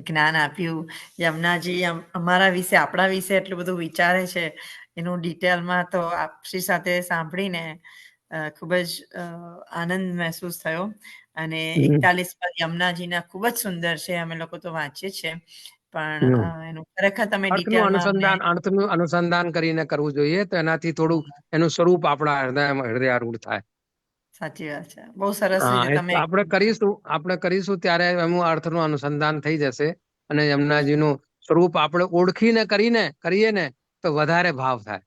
જ્ઞાન આપ્યું. યમુનાજી અમારા વિશે, આપણા વિશે એટલું બધું વિચારે છે એનું ડિટેલમાં તો આપશ્રી સાથે સાંભળીને ખૂબ જ આનંદ મહેસૂસ થયો. અને 41 પર યમુનાજીના ખૂબ જ સુંદર છે, અમે લોકો તો વાંચીએ છીએ, પણ એનું ખરેખર તમે અર્થનું અનુસંધાન કરીને કરવું જોઈએ તો એનાથી થોડું એનું સ્વરૂપ આપણા હૃદયારૂઢ થાય. સાચી વાત છે. બહુ સરસ રીતે તમે આપણે કરીશું ત્યારે એનું અર્થનું અનુસંધાન થઈ જશે અને યમુનાજીનું સ્વરૂપ આપણે ઓળખીને કરીએ ને તો વધારે ભાવ થાય.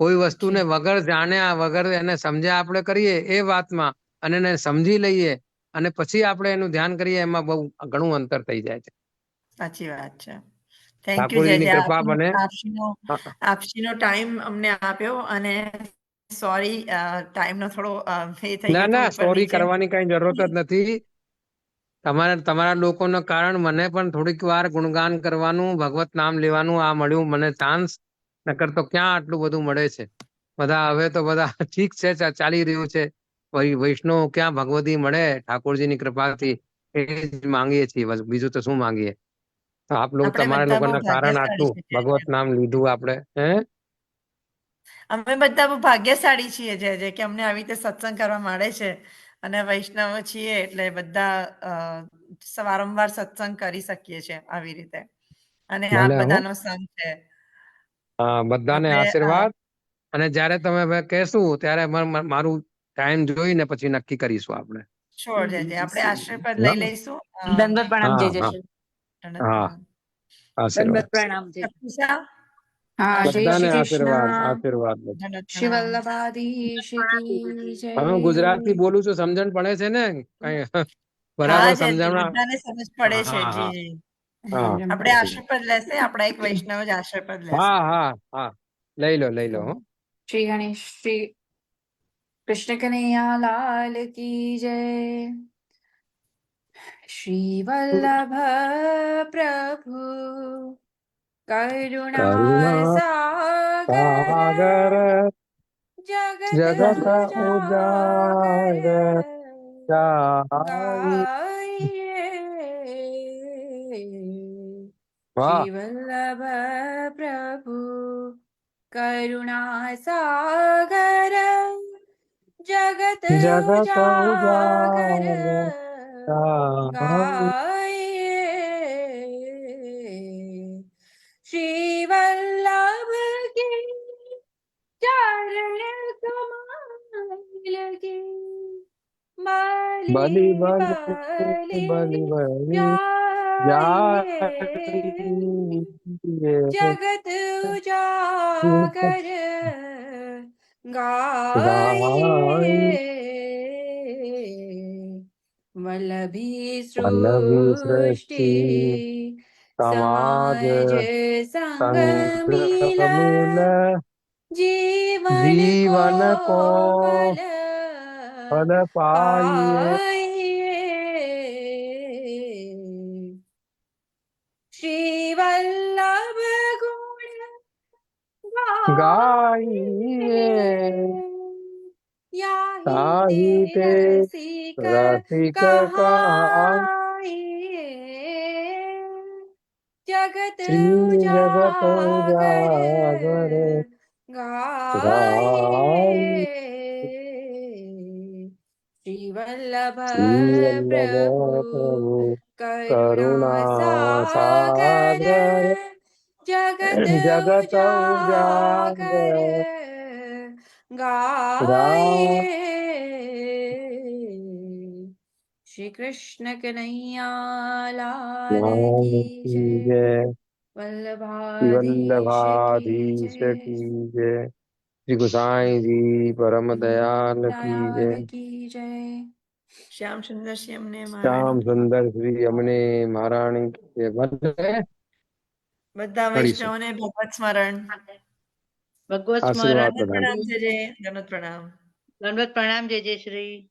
કોઈ વસ્તુને વગર જાણ્યા વગર એને સમજ્યા આપણે કરીએ એ વાતમાં અને એને સમજી લઈએ અને પછી આપણે એનું ધ્યાન કરીએ એમાં બહુ ઘણું અંતર થઈ જાય છે. સાચી વાત છે. થેન્ક યુ ઠાકોરજીની જય કૃપા બને. આપશીનો ટાઈમ અમને આપ્યો અને સોરી ટાઈમનો થોડો એ થઈ ના ગયો ના, ઉપર સોરી નીચે. કરવાની કઈ જરૂરત જ નથી. તમારા લોકોનો કારણ મને પણ થોડીક વાર ગુણગાન કરવાનું, ભગવત નામ લેવાનું આ મળ્યું મને ચાન્સ. નકર તો ક્યાં આટલું બધું મળે છે. બધા હવે તો બધા ઠીક છે, ચાલી રહ્યું છે. વૈષ્ણવ ક્યાં ભગવતી મળે ઠાકોરજીની કૃપાથી એ જ માંગીએ છીએ, બસ બીજું તો શું માંગીએ. તો આપ લોકો આપણે તમારા બધા બહુ લોકોના કારણ ભાગ્યશાળી આટલું છીએ. ભગવત નામ લીધું આપણે. અમે બધા બહુ ભાગ્યશાળી છીએ જે કે અમને આવી રીતે સત્સંગ કરવા મળે છે અને વૈષ્ણવ છીએ એટલે બધા વારંવાર સત્સંગ કરી શકીએ છીએ આવી રીતે અને આ ભલે હો. બધાનો સંગ છે. બધાને આપણે આશીર્વાદ. અને જયારે તમે હવે કહેશું ત્યારે મારું ટાઈમ જોઈને પછી નક્કી કરીશું આપણે. છોડ છે આપણે આશીર્વાદ લઈ લઈશું. દંડવત પ્રણામ હા, જય જય હા. શ્રી હા, આશીર્વાદ. દંડવત પ્રણામ જય કૃષ્ણ. હા જય બધાને શ્રી આશીર્વાદ, કૃષ્ણ આશીર્વાદ. શ્રી વલ્લભાધીશ કી જય. હું ગુજરાતી બોલું છું, સમજણ પડે છે ને કઈ? હા બરાબર જી સમજણ? બધાને સમજ પડે છે. હા, હા, જી હા. આપણે આશીર્વાદ લેશે આપણા એક વૈષ્ણવ જ આશીર્વાદ લેશે. હા, હા, હા. લઈ લો હો. શ્રી ગણેશ શ્રી કૃષ્ણ કનૈયા લાલ કી જય. શ્રી વલ્લભ પ્રભુ કરુણા સાગર જગત જગત ઉજાગર ઉજાગર ગાઈએ. વાહ. શ્રી વલ્લભ પ્રભુ કરુણા સાગર જગત જગત ઉજાગર ઉજાગર ગાઈએ. શ્રી વલ્લભ કે ચરણ કમલ કે બલી બલી બલી બલી બલી જાઈએ. જગત ઉજાગર ગાઈએ. વલ્લભી વલ્લભી સૃષ્ટિ સૃષ્ટિ સમાજ સમાજ સંગમિલ સંગમીલ જીવન કો જીવન કો ફલ ફલ પાઈએ. પાઈએ. શ્રી વલ્લભ ગુણ ગાઈએ યાહી તાહી તે તે રસિક રસિક કહાઈએ. જગત શ્રી જગત ઉજાગર ઉજાગર ગાય. ગાઈએ. શ્રી વલ્લભ શ્રી વલ્લભ પ્રભુ પ્રભુ કરુણા કરુણા સાગર સાગર જગત જગત ઉજાગર ઉજાગર ગાઈએ. શ્રી કૃષ્ણ કનૈયા લાલ કી જય. જય. વલ્લભાધીશ વલ્લભાધીશ કી જય. શ્રી ગુસાઈજી પરમ દયાલ કી જય. દયાલ કી જય. શ્યામ સુંદર શ્રી અમને શ્યામ મહારાણી સુંદર શ્રી અમને મહારાણી કી જય. ભલે બધા મળીશું. વૈષ્ણવને ભગવત સ્મરણ. ભગવત આશીર્વાદ સ્મરણ બધાને. પ્રણામ જય દંડવત પ્રણામ. દંડવત પ્રણામ જય જય શ્રી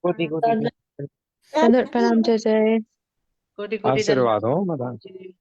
કોટી કોટી દંડવત પ્રણામ જય જય. કોટી કોટી આશીર્વાદ હો બધા. દંડવત